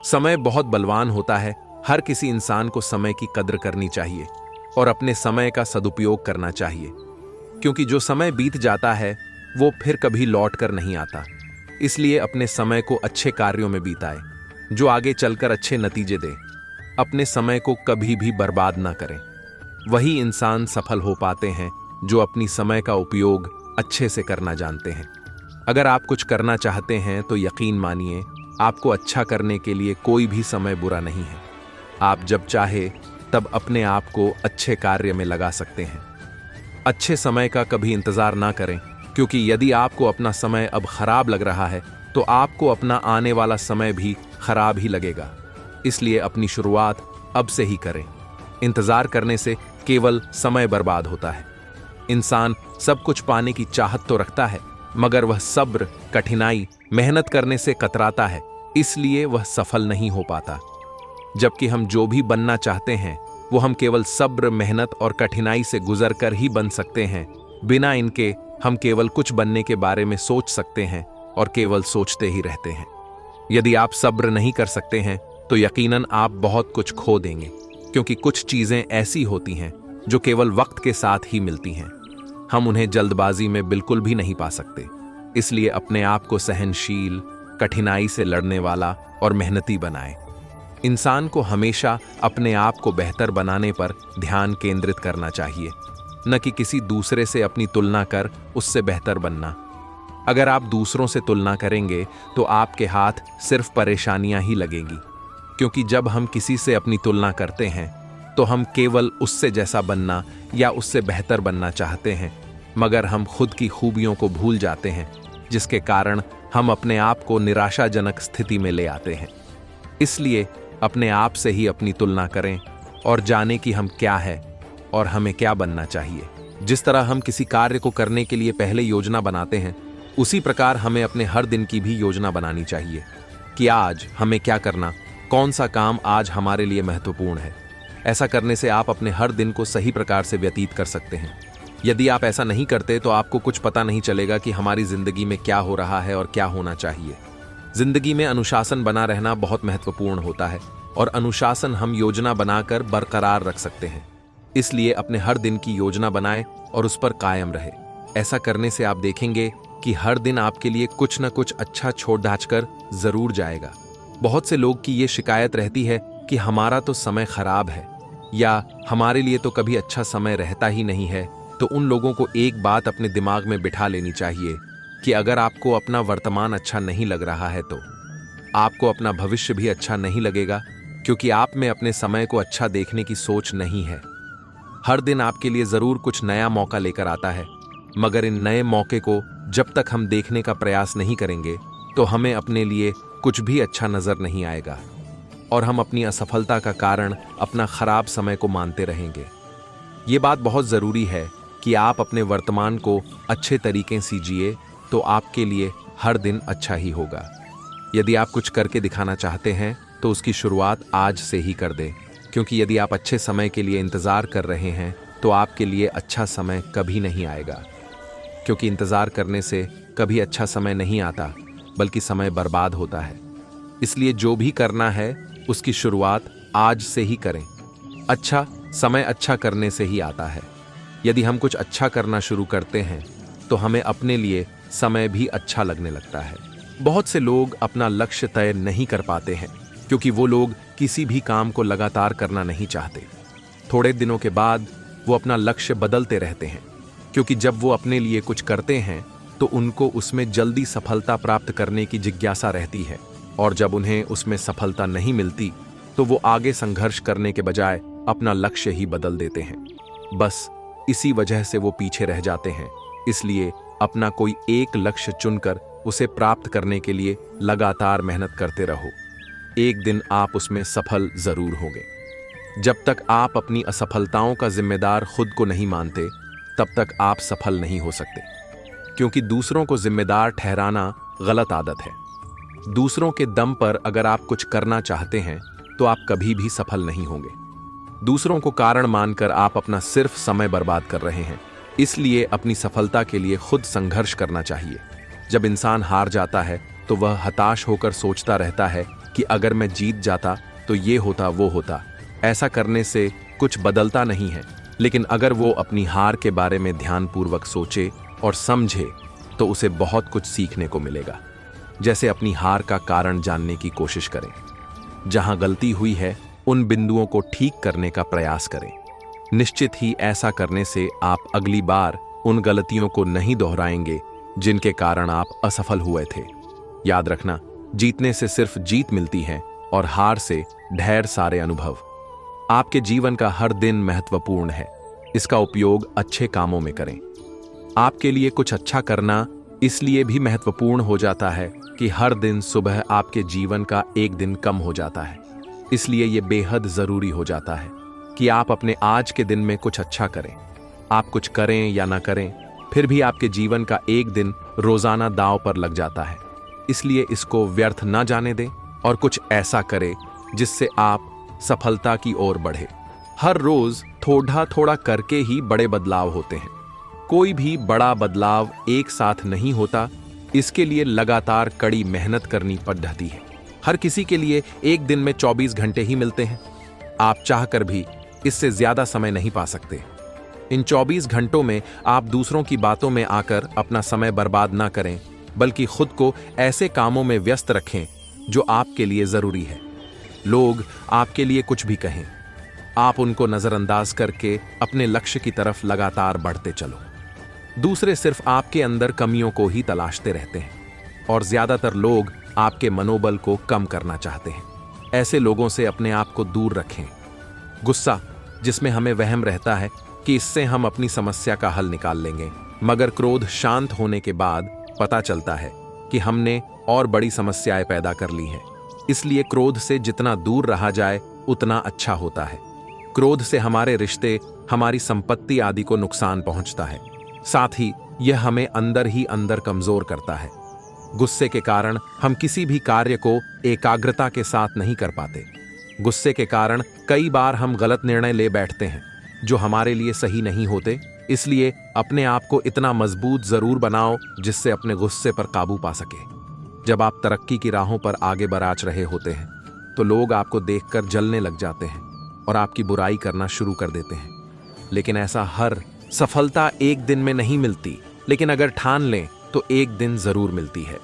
समय बहुत बलवान होता है। हर किसी इंसान को समय की कद्र करनी चाहिए और अपने समय का सदुपयोग करना चाहिए, क्योंकि जो समय बीत जाता है वो फिर कभी लौट कर नहीं आता। इसलिए अपने समय को अच्छे कार्यों में बिताएं, जो आगे चलकर अच्छे नतीजे दें। अपने समय को कभी भी बर्बाद ना करें। वही इंसान सफल हो पाते हैं जो अपनी समय का उपयोग अच्छे से करना जानते हैं। अगर आप कुछ करना चाहते हैं तो यकीन मानिए, आपको अच्छा करने के लिए कोई भी समय बुरा नहीं है। आप जब चाहे तब अपने आप को अच्छे कार्य में लगा सकते हैं। अच्छे समय का कभी इंतजार ना करें, क्योंकि यदि आपको अपना समय अब खराब लग रहा है तो आपको अपना आने वाला समय भी खराब ही लगेगा। इसलिए अपनी शुरुआत अब से ही करें। इंतजार करने से केवल समय बर्बाद होता है। इंसान सब कुछ पाने की चाहत तो रखता है, मगर वह सब्र, कठिनाई, मेहनत करने से कतराता है, इसलिए वह सफल नहीं हो पाता। जबकि हम जो भी बनना चाहते हैं वो हम केवल सब्र, मेहनत और कठिनाई से गुजर कर ही बन सकते हैं। बिना इनके हम केवल कुछ बनने के बारे में सोच सकते हैं और केवल सोचते ही रहते हैं। यदि आप सब्र नहीं कर सकते हैं तो यकीनन आप बहुत कुछ खो देंगे, क्योंकि कुछ चीजें ऐसी होती हैं जो केवल वक्त के साथ ही मिलती हैं। हम उन्हें जल्दबाजी में बिल्कुल भी नहीं पा सकते। इसलिए अपने आप को सहनशील, कठिनाई से लड़ने वाला और मेहनती बनाएं। इंसान को हमेशा अपने आप को बेहतर बनाने पर ध्यान केंद्रित करना चाहिए, न कि किसी दूसरे से अपनी तुलना कर उससे बेहतर बनना। अगर आप दूसरों से तुलना करेंगे तो आपके हाथ सिर्फ परेशानियां ही लगेंगी, क्योंकि जब हम किसी से अपनी तुलना करते हैं तो हम केवल उससे जैसा बनना या उससे बेहतर बनना चाहते हैं, मगर हम खुद की खूबियों को भूल जाते हैं, जिसके कारण हम अपने आप को निराशाजनक स्थिति में ले आते हैं। इसलिए अपने आप से ही अपनी तुलना करें और जानें कि हम क्या है और हमें क्या बनना चाहिए। जिस तरह हम किसी कार्य को करने के लिए पहले योजना बनाते हैं, उसी प्रकार हमें अपने हर दिन की भी योजना बनानी चाहिए कि आज हमें क्या करना, कौन सा काम आज हमारे लिए महत्वपूर्ण है। ऐसा करने से आप अपने हर दिन को सही प्रकार से व्यतीत कर सकते हैं। यदि आप ऐसा नहीं करते तो आपको कुछ पता नहीं चलेगा कि हमारी जिंदगी में क्या हो रहा है और क्या होना चाहिए। जिंदगी में अनुशासन बना रहना बहुत महत्वपूर्ण होता है और अनुशासन हम योजना बनाकर बरकरार रख सकते हैं। इसलिए अपने हर दिन की योजना बनाएं और उस पर कायम रहे। ऐसा करने से आप देखेंगे कि हर दिन आपके लिए कुछ न कुछ अच्छा छोड़ छाड़ जरूर जाएगा। बहुत से लोग की ये शिकायत रहती है कि हमारा तो समय खराब है या हमारे लिए तो कभी अच्छा समय रहता ही नहीं है। तो उन लोगों को एक बात अपने दिमाग में बिठा लेनी चाहिए कि अगर आपको अपना वर्तमान अच्छा नहीं लग रहा है तो आपको अपना भविष्य भी अच्छा नहीं लगेगा, क्योंकि आप में अपने समय को अच्छा देखने की सोच नहीं है। हर दिन आपके लिए जरूर कुछ नया मौका लेकर आता है, मगर इन नए मौके को जब तक हम देखने का प्रयास नहीं करेंगे तो हमें अपने लिए कुछ भी अच्छा नजर नहीं आएगा और हम अपनी असफलता का कारण अपना खराब समय को मानते रहेंगे। ये बात बहुत जरूरी है कि आप अपने वर्तमान को अच्छे तरीके से जिए, तो आपके लिए हर दिन अच्छा ही होगा। यदि आप कुछ करके दिखाना चाहते हैं तो उसकी शुरुआत आज से ही कर दें, क्योंकि यदि आप अच्छे समय के लिए इंतजार कर रहे हैं तो आपके लिए अच्छा समय कभी नहीं आएगा, क्योंकि इंतजार करने से कभी अच्छा समय नहीं आता, बल्कि समय बर्बाद होता है। इसलिए जो भी करना है उसकी शुरुआत आज से ही करें। अच्छा समय अच्छा करने से ही आता है। यदि हम कुछ अच्छा करना शुरू करते हैं तो हमें अपने लिए समय भी अच्छा लगने लगता है। बहुत से लोग अपना लक्ष्य तय नहीं कर पाते हैं, क्योंकि वो लोग किसी भी काम को लगातार करना नहीं चाहते। थोड़े दिनों के बाद वो अपना लक्ष्य बदलते रहते हैं, क्योंकि जब वो अपने लिए कुछ करते हैं तो उनको उसमें जल्दी सफलता प्राप्त करने की जिज्ञासा रहती है, और जब उन्हें उसमें सफलता नहीं मिलती तो वो आगे संघर्ष करने के बजाय अपना लक्ष्य ही बदल देते हैं। बस इसी वजह से वो पीछे रह जाते हैं। इसलिए अपना कोई एक लक्ष्य चुनकर उसे प्राप्त करने के लिए लगातार मेहनत करते रहो। एक दिन आप उसमें सफल जरूर होंगे। जब तक आप अपनी असफलताओं का जिम्मेदार खुद को नहीं मानते, तब तक आप सफल नहीं हो सकते, क्योंकि दूसरों को जिम्मेदार ठहराना गलत आदत है। दूसरों के दम पर अगर आप कुछ करना चाहते हैं तो आप कभी भी सफल नहीं होंगे। दूसरों को कारण मानकर आप अपना सिर्फ समय बर्बाद कर रहे हैं। इसलिए अपनी सफलता के लिए खुद संघर्ष करना चाहिए। जब इंसान हार जाता है तो वह हताश होकर सोचता रहता है कि अगर मैं जीत जाता तो ये होता वो होता। ऐसा करने से कुछ बदलता नहीं है, लेकिन अगर वो अपनी हार के बारे में ध्यानपूर्वक सोचे और समझे तो उसे बहुत कुछ सीखने को मिलेगा। जैसे अपनी हार का कारण जानने की कोशिश करें, जहां गलती हुई है उन बिंदुओं को ठीक करने का प्रयास करें। निश्चित ही ऐसा करने से आप अगली बार उन गलतियों को नहीं दोहराएंगे जिनके कारण आप असफल हुए थे। याद रखना, जीतने से सिर्फ जीत मिलती है और हार से ढेर सारे अनुभव। आपके जीवन का हर दिन महत्वपूर्ण है, इसका उपयोग अच्छे कामों में करें। आपके लिए कुछ अच्छा करना इसलिए भी महत्वपूर्ण हो जाता है कि हर दिन सुबह आपके जीवन का एक दिन कम हो जाता है। इसलिए यह बेहद जरूरी हो जाता है कि आप अपने आज के दिन में कुछ अच्छा करें। आप कुछ करें या ना करें, फिर भी आपके जीवन का एक दिन रोजाना दांव पर लग जाता है। इसलिए इसको व्यर्थ ना जाने दें और कुछ ऐसा करें जिससे आप सफलता की ओर बढ़े। हर रोज थोड़ा थोड़ा करके ही बड़े बदलाव होते हैं। कोई भी बड़ा बदलाव एक साथ नहीं होता, इसके लिए लगातार कड़ी मेहनत करनी पड़ती है। हर किसी के लिए एक दिन में 24 घंटे ही मिलते हैं। आप चाहकर भी इससे ज्यादा समय नहीं पा सकते। इन 24 घंटों में आप दूसरों की बातों में आकर अपना समय बर्बाद ना करें, बल्कि खुद को ऐसे कामों में व्यस्त रखें जो आपके लिए जरूरी है। लोग आपके लिए कुछ भी कहें, आप उनको नजरअंदाज करके अपने लक्ष्य की तरफ लगातार बढ़ते चलो। दूसरे सिर्फ आपके अंदर कमियों को ही तलाशते रहते हैं और ज्यादातर लोग आपके मनोबल को कम करना चाहते हैं। ऐसे लोगों से अपने आप को दूर रखें। गुस्सा, जिसमें हमें वहम रहता है कि इससे हम अपनी समस्या का हल निकाल लेंगे, मगर क्रोध शांत होने के बाद पता चलता है कि हमने और बड़ी समस्याएं पैदा कर ली हैं। इसलिए क्रोध से जितना दूर रहा जाए उतना अच्छा होता है। क्रोध से हमारे रिश्ते, हमारी संपत्ति आदि को नुकसान पहुंचता है। साथ ही यह हमें अंदर ही अंदर कमजोर करता है। गुस्से के कारण हम किसी भी कार्य को एकाग्रता के साथ नहीं कर पाते। गुस्से के कारण कई बार हम गलत निर्णय ले बैठते हैं जो हमारे लिए सही नहीं होते। इसलिए अपने आप को इतना मजबूत जरूर बनाओ जिससे अपने गुस्से पर काबू पा सके। जब आप तरक्की की राहों पर आगे बराच रहे होते हैं तो लोग आपको देखकर जलने लग जाते हैं और आपकी बुराई करना शुरू कर देते हैं। लेकिन ऐसा हर सफलता एक दिन में नहीं मिलती, लेकिन अगर ठान लें तो एक दिन जरूर मिलती है।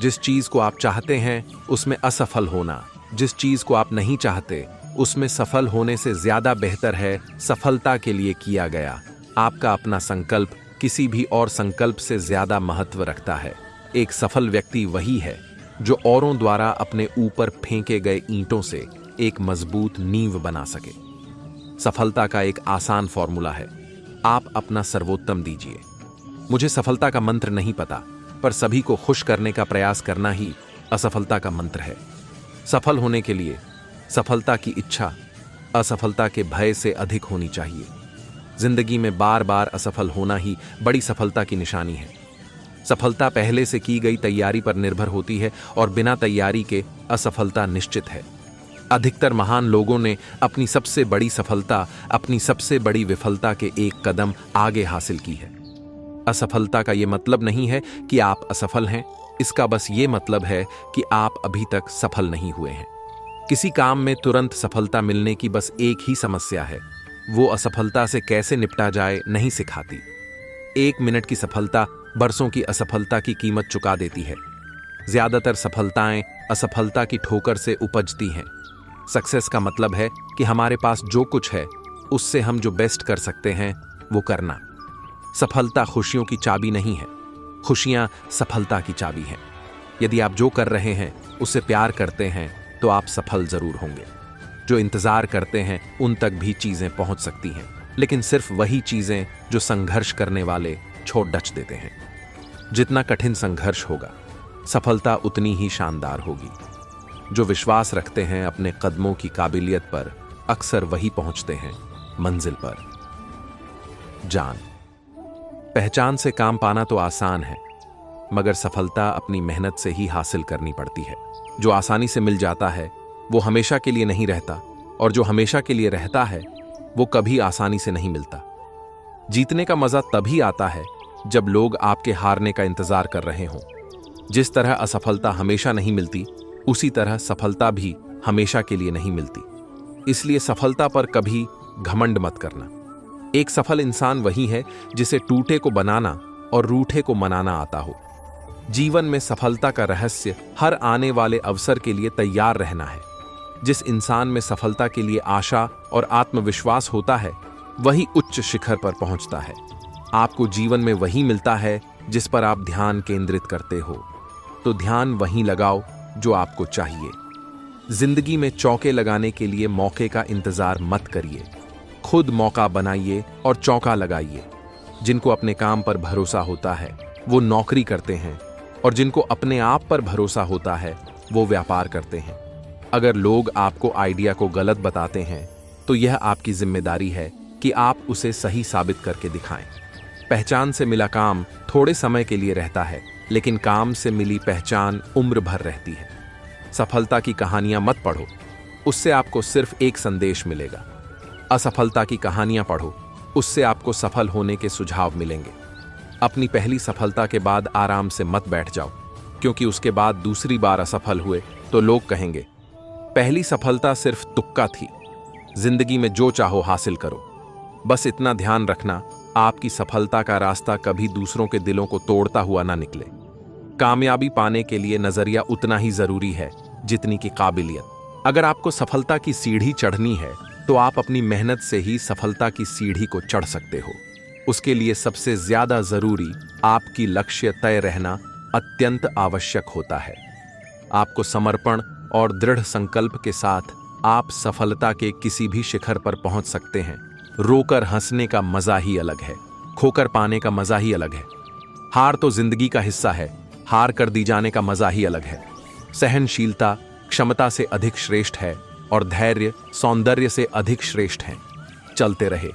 जिस चीज को आप चाहते हैं उसमें असफल होना, जिस चीज को आप नहीं चाहते उसमें सफल होने से ज्यादा बेहतर है सफलता के लिए किया गया आपका अपना संकल्प किसी भी और संकल्प से ज्यादा महत्व रखता है। एक सफल व्यक्ति वही है जो औरों द्वारा अपने ऊपर फेंके गए ईंटों से एक मजबूत नींव बना सके। सफलता का एक आसान फॉर्मूला है, आप अपना सर्वोत्तम दीजिए। मुझे सफलता का मंत्र नहीं पता, पर सभी को खुश करने का प्रयास करना ही असफलता का मंत्र है। सफल होने के लिए सफलता की इच्छा असफलता के भय से अधिक होनी चाहिए। जिंदगी में बार बार असफल होना ही बड़ी सफलता की निशानी है। सफलता पहले से की गई तैयारी पर निर्भर होती है और बिना तैयारी के असफलता निश्चित है। अधिकतर महान लोगों ने अपनी सबसे बड़ी सफलता अपनी सबसे बड़ी विफलता के एक कदम आगे हासिल की है। असफलता का यह मतलब नहीं है कि आप असफल हैं, इसका बस ये मतलब है कि आप अभी तक सफल नहीं हुए हैं। किसी काम में तुरंत सफलता मिलने की बस एक ही समस्या है, वो असफलता से कैसे निपटा जाए नहीं सिखाती। 1 मिनट की सफलता बरसों की असफलता की कीमत चुका देती है। ज्यादातर सफलताएं असफलता की ठोकर से उपजती हैं। सक्सेस का मतलब है कि हमारे पास जो कुछ है उससे हम जो बेस्ट कर सकते हैं वो करना। सफलता खुशियों की चाबी नहीं है, खुशियां सफलता की चाबी हैं। यदि आप जो कर रहे हैं उससे प्यार करते हैं तो आप सफल जरूर होंगे। जो इंतजार करते हैं उन तक भी चीजें पहुंच सकती हैं, लेकिन सिर्फ वही चीजें जो संघर्ष करने वाले छोड़ डच देते हैं। जितना कठिन संघर्ष होगा सफलता उतनी ही शानदार होगी। जो विश्वास रखते हैं अपने कदमों की काबिलियत पर अक्सर वही पहुंचते हैं मंजिल पर। जान पहचान से काम पाना तो आसान है, मगर सफलता अपनी मेहनत से ही हासिल करनी पड़ती है। जो आसानी से मिल जाता है वो हमेशा के लिए नहीं रहता, और जो हमेशा के लिए रहता है वो कभी आसानी से नहीं मिलता। जीतने का मजा तभी आता है जब लोग आपके हारने का इंतजार कर रहे हों। जिस तरह असफलता हमेशा नहीं मिलती, उसी तरह सफलता भी हमेशा के लिए नहीं मिलती। इसलिए सफलता पर कभी घमंड मत करना। एक सफल इंसान वही है जिसे टूटे को बनाना और रूठे को मनाना आता हो। जीवन में सफलता का रहस्य हर आने वाले अवसर के लिए तैयार रहना है। जिस इंसान में सफलता के लिए आशा और आत्मविश्वास होता है वही उच्च शिखर पर पहुंचता है। आपको जीवन में वही मिलता है जिस पर आप ध्यान केंद्रित करते हो, तो ध्यान वहीं लगाओ जो आपको चाहिए। जिंदगी में चौके लगाने के लिए मौके का इंतजार मत करिए, खुद मौका बनाइए और चौका लगाइए। जिनको अपने काम पर भरोसा होता है वो नौकरी करते हैं, और जिनको अपने आप पर भरोसा होता है वो व्यापार करते हैं। अगर लोग आपको आइडिया को गलत बताते हैं तो यह आपकी जिम्मेदारी है कि आप उसे सही साबित करके दिखाएं। पहचान से मिला काम थोड़े समय के लिए रहता है, लेकिन काम से मिली पहचान उम्र भर रहती है। सफलता की कहानियां मत पढ़ो, उससे आपको सिर्फ एक संदेश मिलेगा। असफलता की कहानियां पढ़ो, उससे आपको सफल होने के सुझाव मिलेंगे। अपनी पहली सफलता के बाद आराम से मत बैठ जाओ, क्योंकि उसके बाद दूसरी बार असफल हुए तो लोग कहेंगे पहली सफलता सिर्फ तुक्का थी। जिंदगी में जो चाहो हासिल करो। बस इतना ध्यान रखना, आपकी सफलता का रास्ता कभी दूसरों के दिलों को तोड़ता हुआ ना निकले। कामयाबी पाने के लिए नजरिया उतना ही जरूरी है जितनी की काबिलियत। अगर आपको सफलता की सीढ़ी चढ़नी है तो आप अपनी मेहनत से ही सफलता की सीढ़ी को चढ़ सकते हो। उसके लिए सबसे ज्यादा जरूरी आपकी लक्ष्य तय रहना अत्यंत आवश्यक होता है। आपको समर्पण और दृढ़ संकल्प के साथ आप सफलता के किसी भी शिखर पर पहुंच सकते हैं। रोकर हंसने का मजा ही अलग है, खोकर पाने का मजा ही अलग है। हार तो जिंदगी का हिस्सा है, हार कर दी जाने का मजा ही अलग है। सहनशीलता क्षमता से अधिक श्रेष्ठ है और धैर्य सौंदर्य से अधिक श्रेष्ठ है। चलते रहे,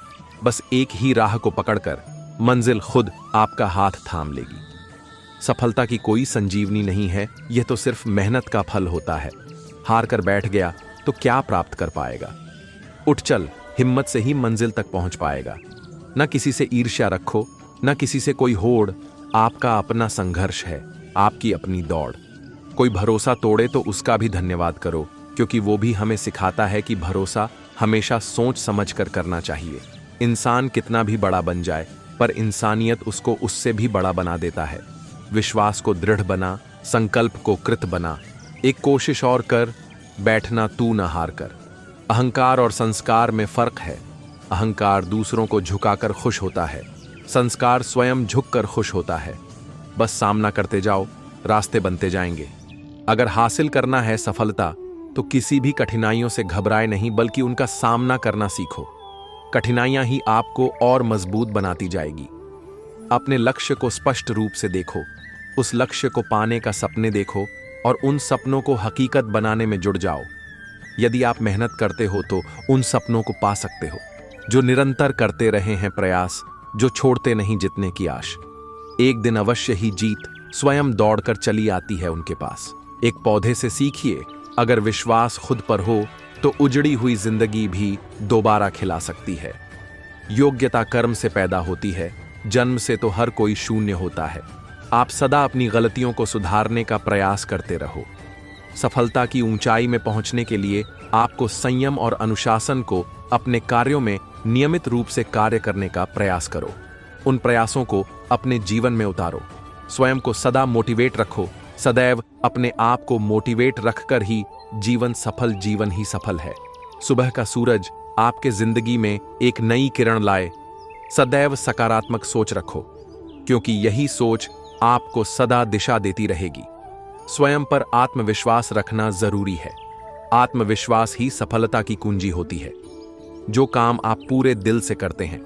बस एक ही राह को पकड़कर मंजिल खुद आपका हाथ थाम लेगी। सफलता की कोई संजीवनी नहीं है, यह तो सिर्फ मेहनत का फल होता है। हार कर बैठ गया तो क्या प्राप्त कर पाएगा? उठ चल, हिम्मत से ही मंजिल तक पहुंच पाएगा। न किसी से ईर्ष्या रखो, न किसी से कोई होड़। आपका अपना संघर्ष है, आपकी अपनी दौड़। कोई भरोसा तोड़े तो उसका भी धन्यवाद करो, क्योंकि वो भी हमें सिखाता है कि भरोसा हमेशा सोच समझ कर करना चाहिए। इंसान कितना भी बड़ा बन जाए, पर इंसानियत उसको उससे भी बड़ा बना देता है। विश्वास को दृढ़ बना, संकल्प को कृत बना। एक कोशिश और कर, बैठना तू न हार कर। अहंकार और संस्कार में फर्क है। अहंकार दूसरों को झुकाकर खुश होता है, संस्कार स्वयं झुककर खुश होता है। बस सामना करते जाओ, रास्ते बनते जाएंगे। अगर हासिल करना है सफलता तो किसी भी कठिनाइयों से घबराए नहीं, बल्कि उनका सामना करना सीखो। कठिनाइयां ही आपको और मजबूत बनाती जाएगी। अपने लक्ष्य को स्पष्ट रूप से देखो, उस लक्ष्य को पाने का सपने देखो और उन सपनों को हकीकत बनाने में जुड़ जाओ। यदि आप मेहनत करते हो तो उन सपनों को पा सकते हो। जो निरंतर करते रहे हैं प्रयास, जो छोड़ते नहीं जितने की आश, एक दिन अवश्य ही जीत स्वयं दौड़कर चली आती है उनके पास। एक पौधे से सीखिए, अगर विश्वास खुद पर हो तो उजड़ी हुई जिंदगी भी दोबारा खिला सकती है। योग्यता कर्म से पैदा होती है, जन्म से तो हर कोई शून्य होता है। आप सदा अपनी गलतियों को सुधारने का प्रयास करते रहो। सफलता की ऊंचाई में पहुंचने के लिए आपको संयम और अनुशासन को अपने कार्यों में नियमित रूप से कार्य करने का प्रयास करो। उन प्रयासों को अपने जीवन में उतारो। स्वयं को सदा मोटिवेट रखो। सदैव अपने आप को मोटिवेट रखकर ही जीवन ही सफल है। सुबह का सूरज आपके जिंदगी में एक नई किरण लाए। सदैव सकारात्मक सोच रखो, क्योंकि यही सोच आपको सदा दिशा देती रहेगी। स्वयं पर आत्मविश्वास रखना जरूरी है। आत्मविश्वास ही सफलता की कुंजी होती है। जो काम आप पूरे दिल से करते हैं,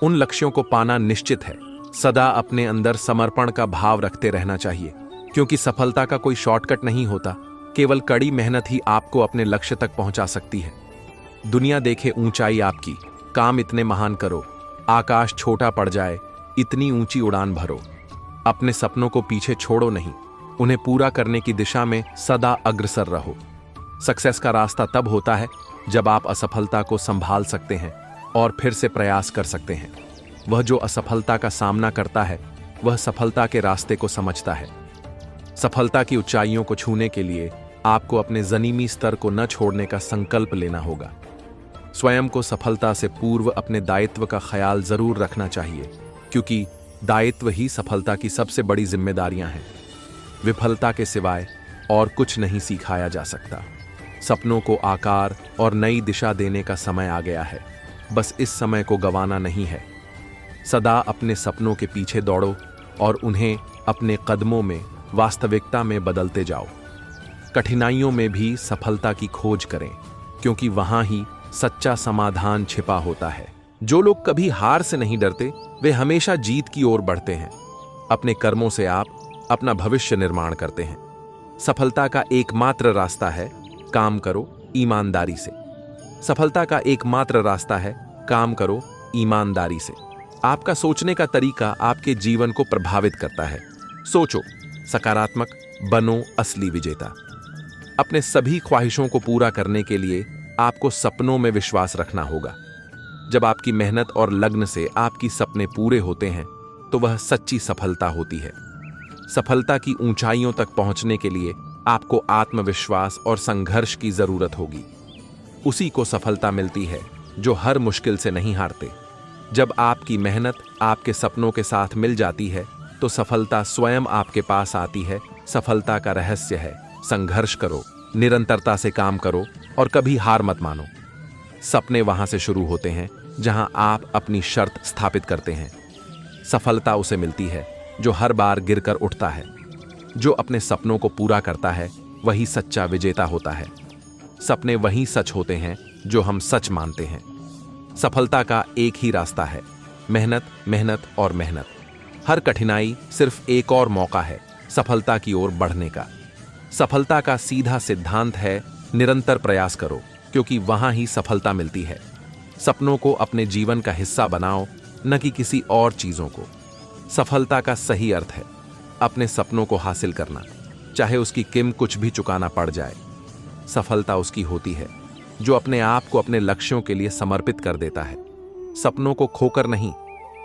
उन लक्ष्यों को पाना निश्चित है। सदा अपने अंदर समर्पण का भाव रखते रहना चाहिए, क्योंकि सफलता का कोई शॉर्टकट नहीं होता। केवल कड़ी मेहनत ही आपको अपने लक्ष्य तक पहुंचा सकती है। दुनिया देखे ऊंचाई आपकी, काम इतने महान करो, आकाश छोटा पड़ जाए, इतनी ऊंची उड़ान भरो। अपने सपनों को पीछे छोड़ो नहीं, उन्हें पूरा करने की दिशा में सदा अग्रसर रहो। सक्सेस का रास्ता तब होता है जब आप असफलता को संभाल सकते हैं और फिर से प्रयास कर सकते हैं। वह जो असफलता का सामना करता है, वह सफलता के रास्ते को समझता है। सफलता की ऊंचाइयों को छूने के लिए आपको अपने जनीमी स्तर को न छोड़ने का संकल्प लेना होगा। स्वयं को सफलता से पूर्व अपने दायित्व का ख्याल जरूर रखना चाहिए, क्योंकि दायित्व ही सफलता की सबसे बड़ी जिम्मेदारियां हैं। विफलता के सिवाय और कुछ नहीं सिखाया जा सकता। सपनों को आकार और नई दिशा देने का समय आ गया है। बस इस समय को गंवाना नहीं है। सदा अपने सपनों के पीछे दौड़ो और उन्हें अपने कदमों में, वास्तविकता में बदलते जाओ। कठिनाइयों में भी सफलता की खोज करें, क्योंकि वहां ही सच्चा समाधान छिपा होता है। जो लोग कभी हार से नहीं डरते, वे हमेशा जीत की ओर बढ़ते हैं। अपने कर्मों से आप अपना भविष्य निर्माण करते हैं। सफलता का एकमात्र रास्ता है काम करो ईमानदारी से। सफलता का एकमात्र रास्ता है काम करो ईमानदारी से। आपका सोचने का तरीका आपके जीवन को प्रभावित करता है। सोचो सकारात्मक, बनो असली विजेता। अपने सभी ख्वाहिशों को पूरा करने के लिए आपको सपनों में विश्वास रखना होगा। जब आपकी मेहनत और लगन से आपकी सपने पूरे होते हैं, तो वह सच्ची सफलता होती है। सफलता की ऊंचाइयों तक पहुंचने के लिए आपको आत्मविश्वास और संघर्ष की जरूरत होगी। उसी को सफलता मिलती है जो हर मुश्किल से नहीं हारते। जब आपकी मेहनत आपके सपनों के साथ मिल जाती है, तो सफलता स्वयं आपके पास आती है। सफलता का रहस्य है संघर्ष करो, निरंतरता से काम करो और कभी हार मत मानो। सपने वहां से शुरू होते हैं जहां आप अपनी शर्त स्थापित करते हैं। सफलता उसे मिलती है जो हर बार गिरकर उठता है। जो अपने सपनों को पूरा करता है, वही सच्चा विजेता होता है। सपने वही सच होते हैं जो हम सच मानते हैं। सफलता का एक ही रास्ता है, मेहनत, मेहनत और मेहनत। हर कठिनाई सिर्फ एक और मौका है सफलता की ओर बढ़ने का। सफलता का सीधा सिद्धांत है निरंतर प्रयास करो, क्योंकि वहां ही सफलता मिलती है। सपनों को अपने जीवन का हिस्सा बनाओ, न कि किसी और चीजों को। सफलता का सही अर्थ है अपने सपनों को हासिल करना, चाहे उसकी कीमत कुछ भी चुकाना पड़ जाए। सफलता उसकी होती है जो अपने आप को अपने लक्ष्यों के लिए समर्पित कर देता है। सपनों को खोकर नहीं,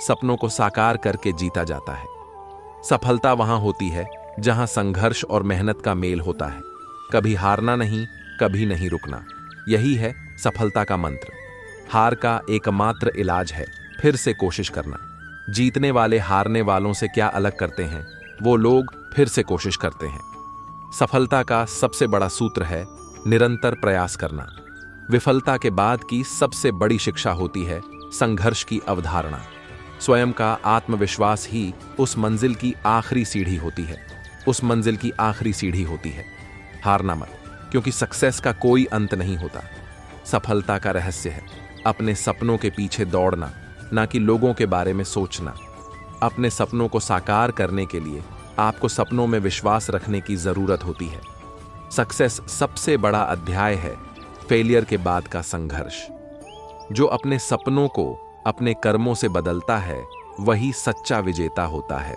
सपनों को साकार करके जीता जाता है। सफलता वहां होती है जहां संघर्ष और मेहनत का मेल होता है। कभी हारना नहीं, कभी नहीं रुकना। यही है सफलता का मंत्र। हार का एकमात्र इलाज है फिर से कोशिश करना। जीतने वाले हारने वालों से क्या अलग करते हैं? वो लोग फिर से कोशिश करते हैं। सफलता का सबसे बड़ा सूत्र है निरंतर प्रयास करना। विफलता के बाद की सबसे बड़ी शिक्षा होती है संघर्ष की अवधारणा। स्वयं का आत्मविश्वास ही उस मंजिल की आखिरी सीढ़ी होती है। उस मंजिल की आखिरी सीढ़ी होती है। हारना मत, क्योंकि सक्सेस का कोई अंत नहीं होता। सफलता का रहस्य है अपने सपनों के पीछे दौड़ना, ना कि लोगों के बारे में सोचना। अपने सपनों को साकार करने के लिए आपको सपनों में विश्वास रखने की जरूरत होती है। सक्सेस सबसे बड़ा अध्याय है फेलियर के बाद का संघर्ष। जो अपने सपनों को अपने कर्मों से बदलता है, वही सच्चा विजेता होता है।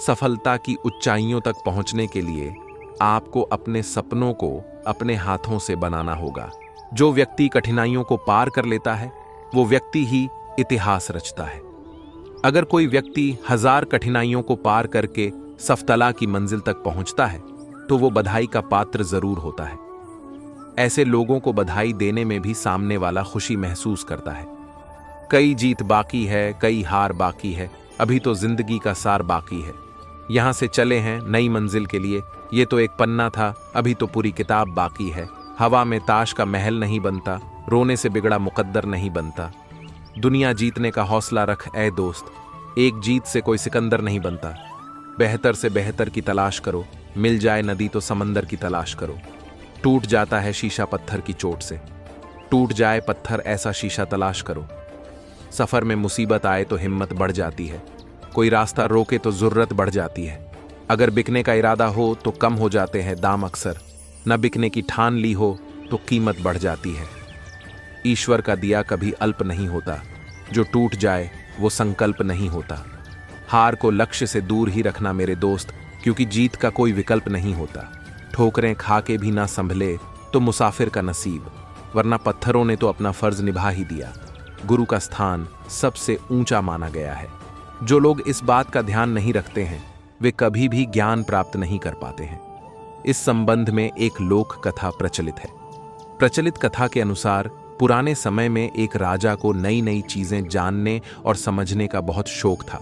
सफलता की ऊंचाइयों तक पहुंचने के लिए आपको अपने सपनों को अपने हाथों से बनाना होगा। जो व्यक्ति कठिनाइयों को पार कर लेता है, वो व्यक्ति ही इतिहास रचता है। अगर कोई व्यक्ति 1000 कठिनाइयों को पार करके सफलता की मंजिल तक पहुंचता है, तो वो बधाई का पात्र जरूर होता है। ऐसे लोगों को बधाई देने में भी सामने वाला खुशी महसूस करता है। कई जीत बाकी है, कई हार बाकी है, अभी तो जिंदगी का सार बाकी है। यहां से चले हैं नई मंजिल के लिए, ये तो एक पन्ना था, अभी तो पूरी किताब बाकी है। हवा में ताश का महल नहीं बनता, रोने से बिगड़ा मुकद्दर नहीं बनता। दुनिया जीतने का हौसला रख ऐ दोस्त, एक जीत से कोई सिकंदर नहीं बनता। बेहतर से बेहतर की तलाश करो, मिल जाए नदी तो समंदर की तलाश करो। टूट जाता है शीशा पत्थर की चोट से, टूट जाए पत्थर ऐसा शीशा तलाश करो। सफर में मुसीबत आए तो हिम्मत बढ़ जाती है, कोई रास्ता रोके तो जरूरत बढ़ जाती है। अगर बिकने का इरादा हो तो कम हो जाते हैं दाम अक्सर, न बिकने की ठान ली हो तो कीमत बढ़ जाती है। ईश्वर का दिया कभी अल्प नहीं होता, जो टूट जाए वो संकल्प नहीं होता। हार को लक्ष्य से दूर ही रखना मेरे दोस्त, क्योंकि जीत का कोई विकल्प नहीं होता। ठोकरें खा के भी ना संभले तो मुसाफिर का नसीब, वरना पत्थरों ने तो अपना फर्ज निभा ही दिया। गुरु का स्थान सबसे ऊंचा माना गया है। जो लोग इस बात का ध्यान नहीं रखते हैं, वे कभी भी ज्ञान प्राप्त नहीं कर पाते हैं। इस संबंध में एक लोक कथा प्रचलित है। प्रचलित कथा के अनुसार पुराने समय में एक राजा को नई नई चीजें जानने और समझने का बहुत शौक था।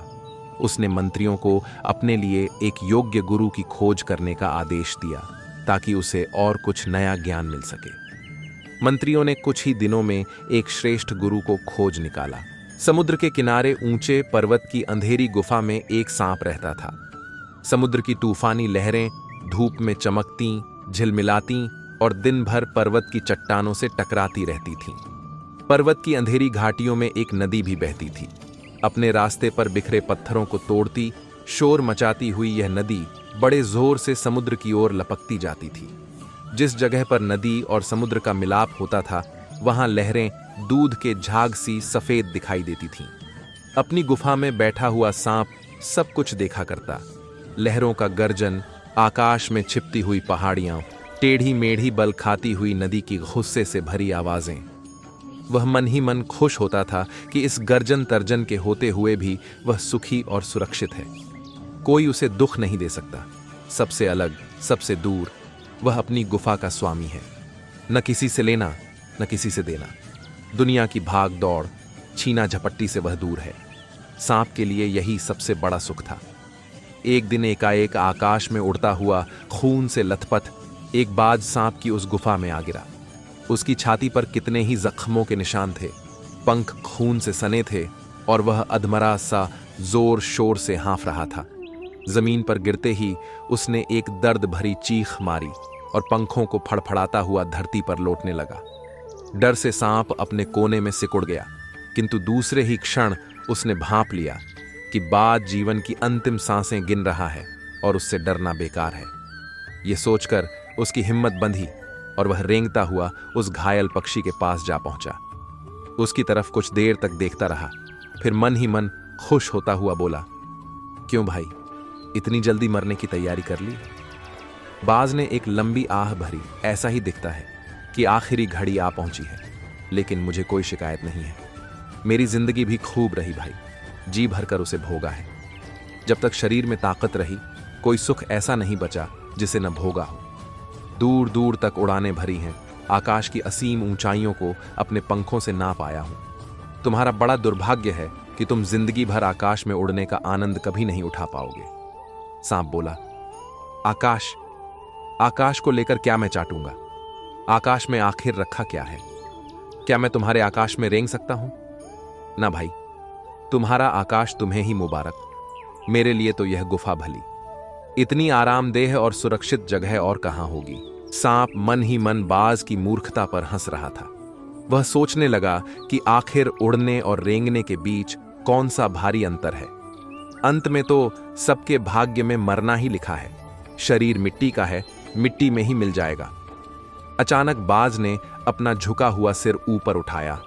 उसने मंत्रियों को अपने लिए एक योग्य गुरु की खोज करने का आदेश दिया ताकि उसे और कुछ नया ज्ञान मिल सके। मंत्रियों ने कुछ ही दिनों में एक श्रेष्ठ गुरु को खोज निकाला। समुद्र के किनारे ऊंचे पर्वत की अंधेरी गुफा में एक सांप रहता था। समुद्र की तूफानी लहरें धूप में चमकती, झिलमिलाती और दिन भर पर्वत की चट्टानों से टकराती रहती थीं। पर्वत की अंधेरी घाटियों में एक नदी भी बहती थी। अपने रास्ते पर बिखरे पत्थरों को तोड़ती, शोर मचाती हुई यह नदी बड़े जोर से समुद्र की ओर लपकती जाती थी। जिस जगह पर नदी और समुद्र का मिलाप होता था, वहां लहरें दूध के झाग सी सफेद दिखाई देती थीं। अपनी गुफा में बैठा हुआ सांप सब कुछ देखा करता। लहरों का गर्जन, आकाश में छिपती हुई पहाड़ियां, टेढ़ी मेढ़ी बल खाती हुई नदी की गुस्से से भरी आवाजें। वह मन ही मन खुश होता था कि इस गर्जन तर्जन के होते हुए भी वह सुखी और सुरक्षित है। कोई उसे दुख नहीं दे सकता। सबसे अलग, सबसे दूर वह अपनी गुफा का स्वामी है। न किसी से लेना, न किसी से देना। दुनिया की भाग दौड़, छीना झपट्टी से वह दूर है। सांप के लिए यही सबसे बड़ा सुख था। एक दिन एकाएक आकाश में उड़ता हुआ, खून से लथपथ एक बाज सांप की उस गुफा में आ गिरा। उसकी छाती पर कितने ही जख्मों के निशान थे, पंख खून से सने थे और वह अधमरा सा जोर शोर से हाँफ रहा था। जमीन पर गिरते ही उसने एक दर्द भरी चीख मारी और पंखों को फड़फड़ाता हुआ धरती पर लौटने लगा। डर से सांप अपने कोने में सिकुड़ गया, किंतु दूसरे ही क्षण उसने भांप लिया कि बाज जीवन की अंतिम सांसें गिन रहा है और उससे डरना बेकार है। यह सोचकर उसकी हिम्मत बंधी और वह रेंगता हुआ उस घायल पक्षी के पास जा पहुंचा। उसकी तरफ कुछ देर तक देखता रहा, फिर मन ही मन खुश होता हुआ बोला, क्यों भाई, इतनी जल्दी मरने की तैयारी कर ली? बाज ने एक लंबी आह भरी। ऐसा ही दिखता है कि आखिरी घड़ी आ पहुंची है, लेकिन मुझे कोई शिकायत नहीं है। मेरी जिंदगी भी खूब रही भाई, जी भरकर उसे भोगा है। जब तक शरीर में ताकत रही, कोई सुख ऐसा नहीं बचा जिसे न भोगा हो। दूर दूर तक उड़ानें भरी हैं, आकाश की असीम ऊंचाइयों को अपने पंखों से नाप आया हूं। तुम्हारा बड़ा दुर्भाग्य है कि तुम जिंदगी भर आकाश में उड़ने का आनंद कभी नहीं उठा पाओगे। सांप बोला, आकाश, आकाश को लेकर क्या मैं चाटूंगा? आकाश में आखिर रखा क्या है? क्या मैं तुम्हारे आकाश में रेंग सकता हूं? ना भाई, तुम्हारा आकाश तुम्हें ही मुबारक। मेरे लिए तो यह गुफा भली। इतनी आरामदेह और सुरक्षित जगह और कहां होगी। सांप मन ही मन बाज की मूर्खता पर हंस रहा था। वह सोचने लगा कि आखिर उड़ने और रेंगने के बीच कौन सा भारी अंतर है। अंत में तो सबके भाग्य में मरना ही लिखा है। शरीर मिट्टी का है, मिट्टी में ही मिल जाएगा। अचानक बाज ने अपना झुका हुआ सिर ऊपर उठाया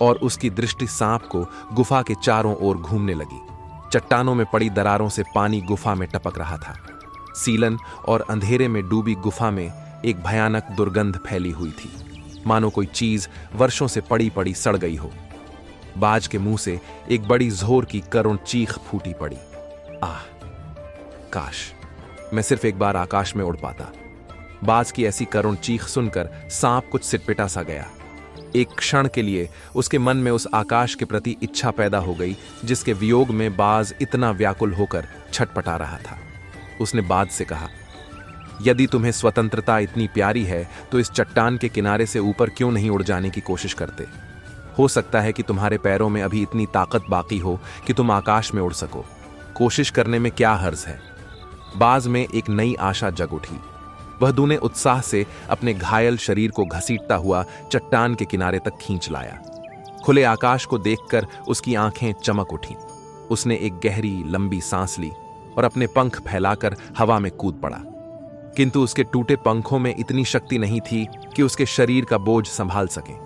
और उसकी दृष्टि सांप को गुफा के चारों ओर घूमने लगी। चट्टानों में पड़ी दरारों से पानी गुफा में टपक रहा था। सीलन और अंधेरे में डूबी गुफा में एक भयानक दुर्गंध फैली हुई थी, मानो कोई चीज वर्षों से पड़ी पड़ी सड़ गई हो। बाज के मुंह से एक बड़ी जोर की करुण चीख फूटी पड़ी। आह, काश मैं सिर्फ एक बार आकाश में उड़ पाता। बाज की ऐसी करुण चीख सुनकर सांप कुछ सिटपिटा सा गया। एक क्षण के लिए उसके मन में उस आकाश के प्रति इच्छा पैदा हो गई जिसके वियोग में बाज इतना व्याकुल होकर छटपटा रहा था। उसने बाज से कहा, यदि तुम्हें स्वतंत्रता इतनी प्यारी है तो इस चट्टान के किनारे से ऊपर क्यों नहीं उड़ जाने की कोशिश करते? हो सकता है कि तुम्हारे पैरों में अभी इतनी ताकत बाकी हो कि तुम आकाश में उड़ सको। कोशिश करने में क्या हर्ज है? बाज में एक नई आशा जग उठी। वह दूने उत्साह से अपने घायल शरीर को घसीटता हुआ चट्टान के किनारे तक खींच लाया। खुले आकाश को देखकर उसकी आंखें चमक उठीं। उसने एक गहरी लंबी सांस ली और अपने पंख फैलाकर हवा में कूद पड़ा। किंतु उसके टूटे पंखों में इतनी शक्ति नहीं थी कि उसके शरीर का बोझ संभाल सके।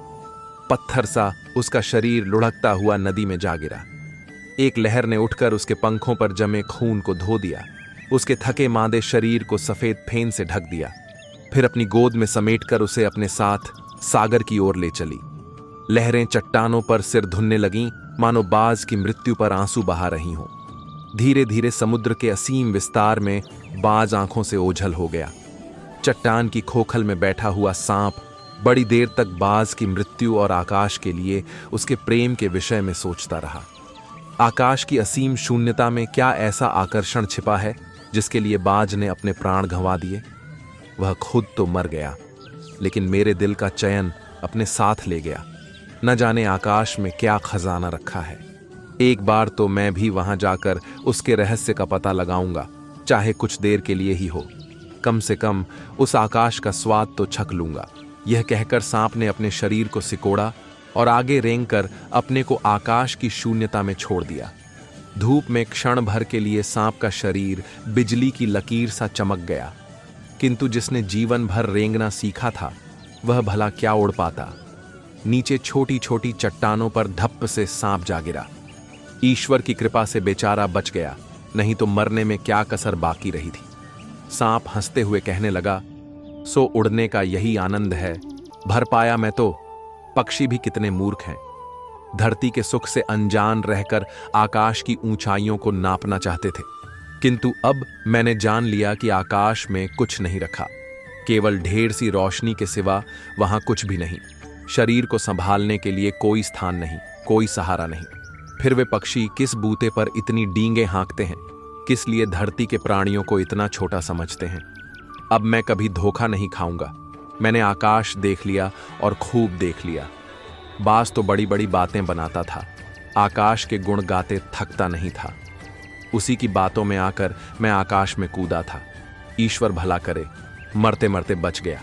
पत्थर सा उसका शरीर लुढ़कता हुआ नदी में जा गिरा। एक लहर ने उठकर उसके पंखों पर जमे खून को धो दिया, उसके थके मांदे शरीर को सफेद फेन से ढक दिया। फिर अपनी गोद में समेटकर उसे अपने साथ सागर की ओर ले चली। लहरें चट्टानों पर सिर धुनने लगीं, मानो बाज की मृत्यु पर आंसू बहा रही हों। धीरे धीरे समुद्र के असीम विस्तार में बाज आंखों से ओझल हो गया। चट्टान की खोखल में बैठा हुआ सांप बड़ी देर तक बाज की मृत्यु और आकाश के लिए उसके प्रेम के विषय में सोचता रहा। आकाश की असीम शून्यता में क्या ऐसा आकर्षण छिपा है जिसके लिए बाज ने अपने प्राण गंवा दिए? वह खुद तो मर गया, लेकिन मेरे दिल का चयन अपने साथ ले गया। न जाने आकाश में क्या खजाना रखा है। एक बार तो मैं भी वहां जाकर उसके रहस्य का पता लगाऊंगा, चाहे कुछ देर के लिए ही हो। कम से कम उस आकाश का स्वाद तो छक लूंगा। यह कहकर सांप ने अपने शरीर को सिकोड़ा और आगे रेंगकर अपने को आकाश की शून्यता में छोड़ दिया। धूप में क्षण भर के लिए सांप का शरीर बिजली की लकीर सा चमक गया, किंतु जिसने जीवन भर रेंगना सीखा था वह भला क्या उड़ पाता। नीचे छोटी छोटी चट्टानों पर धप्प से सांप जा गिरा। ईश्वर की कृपा से बेचारा बच गया, नहीं तो मरने में क्या कसर बाकी रही थी। सांप हंसते हुए कहने लगा, सो उड़ने का यही आनंद है। भर पाया मैं तो। पक्षी भी कितने मूर्ख हैं। धरती के सुख से अनजान रहकर आकाश की ऊंचाइयों को नापना चाहते थे, किंतु अब मैंने जान लिया कि आकाश में कुछ नहीं रखा, केवल ढेर सी रोशनी के सिवा वहां कुछ भी नहीं। शरीर को संभालने के लिए कोई स्थान नहीं, कोई सहारा नहीं। फिर वे पक्षी किस बूते पर इतनी डींगे हाँकते हैं, किस लिए धरती के प्राणियों को इतना छोटा समझते हैं। अब मैं कभी धोखा नहीं खाऊंगा। मैंने आकाश देख लिया और खूब देख लिया। बाज तो बड़ी बड़ी बातें बनाता था, आकाश के गुण गाते थकता नहीं था। उसी की बातों में आकर मैं आकाश में कूदा था। ईश्वर भला करे, मरते मरते बच गया।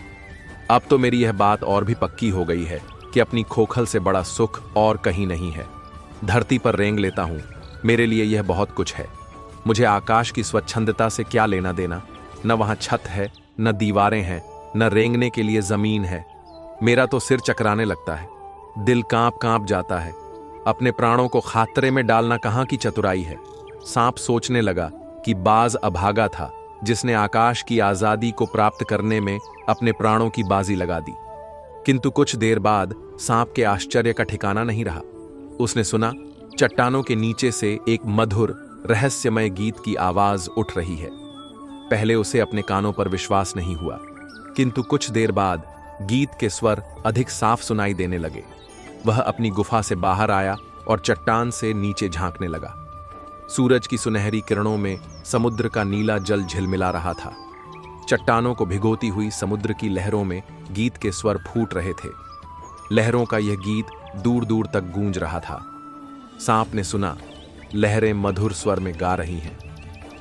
अब तो मेरी यह बात और भी पक्की हो गई है कि अपनी खोखल से बड़ा सुख और कहीं नहीं है। धरती पर रेंग लेता हूं, मेरे लिए यह बहुत कुछ है। मुझे आकाश की स्वच्छंदता से क्या लेना देना। न वहां छत है, न दीवारें हैं, न रेंगने के लिए जमीन है। मेरा तो सिर चकराने लगता है, दिल कांप कांप जाता है। अपने प्राणों को खातरे में डालना कहां की चतुराई है। सांप सोचने लगा कि बाज अभागा था, जिसने आकाश की आजादी को प्राप्त करने में अपने प्राणों की बाजी लगा दी। किंतु कुछ देर बाद सांप के आश्चर्य का ठिकाना नहीं रहा। उसने सुना चट्टानों के नीचे से एक मधुर रहस्यमय गीत की आवाज उठ रही है। पहले उसे अपने कानों पर विश्वास नहीं हुआ, किंतु कुछ देर बाद गीत के स्वर अधिक साफ सुनाई देने लगे। वह अपनी गुफा से बाहर आया और चट्टान से नीचे झांकने लगा। सूरज की सुनहरी किरणों में समुद्र का नीला जल झिलमिला रहा था। चट्टानों को भिगोती हुई समुद्र की लहरों में गीत के स्वर फूट रहे थे। लहरों का यह गीत दूर दूर तक गूंज रहा था। सांप ने सुना, लहरें मधुर स्वर में गा रही हैं।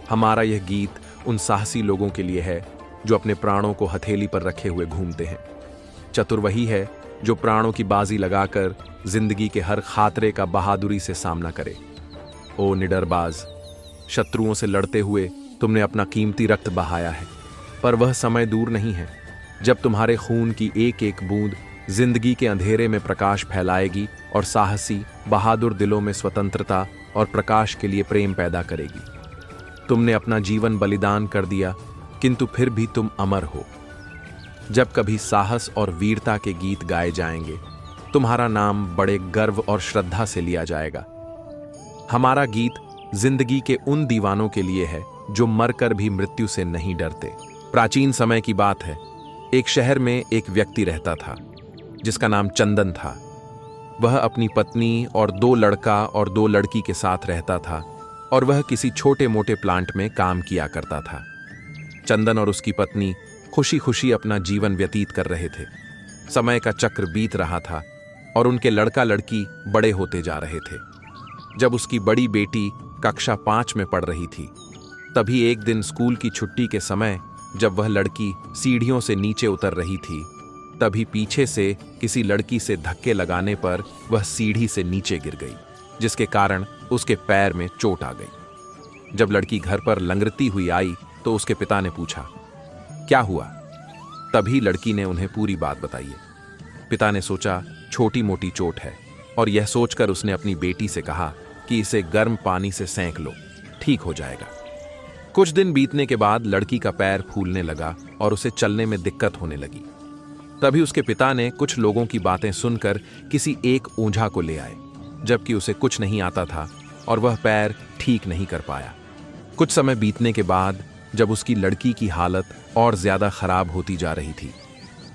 हमारा यह गीत उन साहसी लोगों के लिए है जो अपने प्राणों को हथेली पर रखे हुए घूमते हैं। चतुर वही है जो प्राणों की बाजी लगाकर जिंदगी के हर खातरे का बहादुरी से सामना करे। ओ निडर बाज, शत्रुओं से लड़ते हुए तुमने अपना कीमती रक्त बहाया है, पर वह समय दूर नहीं है जब तुम्हारे खून की एक एक बूंद जिंदगी के अंधेरे में प्रकाश फैलाएगी और साहसी बहादुर दिलों में स्वतंत्रता और प्रकाश के लिए प्रेम पैदा करेगी। तुमने अपना जीवन बलिदान कर दिया, किंतु फिर भी तुम अमर हो। जब कभी साहस और वीरता के गीत गाए जाएंगे, तुम्हारा नाम बड़े गर्व और श्रद्धा से लिया जाएगा। हमारा गीत जिंदगी के उन दीवानों के लिए है जो मरकर भी मृत्यु से नहीं डरते। प्राचीन समय की बात है। एक शहर में एक व्यक्ति रहता था जिसका नाम चंदन था। वह अपनी पत्नी और 2 लड़का और 2 लड़की के साथ रहता था और वह किसी छोटे मोटे प्लांट में काम किया करता था। चंदन और उसकी पत्नी खुशी खुशी अपना जीवन व्यतीत कर रहे थे। समय का चक्र बीत रहा था और उनके लड़का लड़की बड़े होते जा रहे थे। जब उसकी बड़ी बेटी कक्षा 5 में पढ़ रही थी, तभी एक दिन स्कूल की छुट्टी के समय जब वह लड़की सीढ़ियों से नीचे उतर रही थी, तभी पीछे से किसी लड़की से धक्के लगाने पर वह सीढ़ी से नीचे गिर गई, जिसके कारण उसके पैर में चोट आ गई। जब लड़की घर पर लंगड़ती हुई आई तो उसके पिता ने पूछा, क्या हुआ? तभी लड़की ने उन्हें पूरी बात बताई। पिता ने सोचा छोटी मोटी चोट है, और यह सोचकर उसने अपनी बेटी से कहा कि इसे गर्म पानी से सेंक लो, ठीक हो जाएगा। कुछ दिन बीतने के बाद लड़की का पैर फूलने लगा और उसे चलने में दिक्कत होने लगी। तभी उसके पिता ने कुछ लोगों की बातें सुनकर किसी एक ओझा को ले आए, जबकि उसे कुछ नहीं आता था और वह पैर ठीक नहीं कर पाया। कुछ समय बीतने के बाद जब उसकी लड़की की हालत और ज्यादा खराब होती जा रही थी।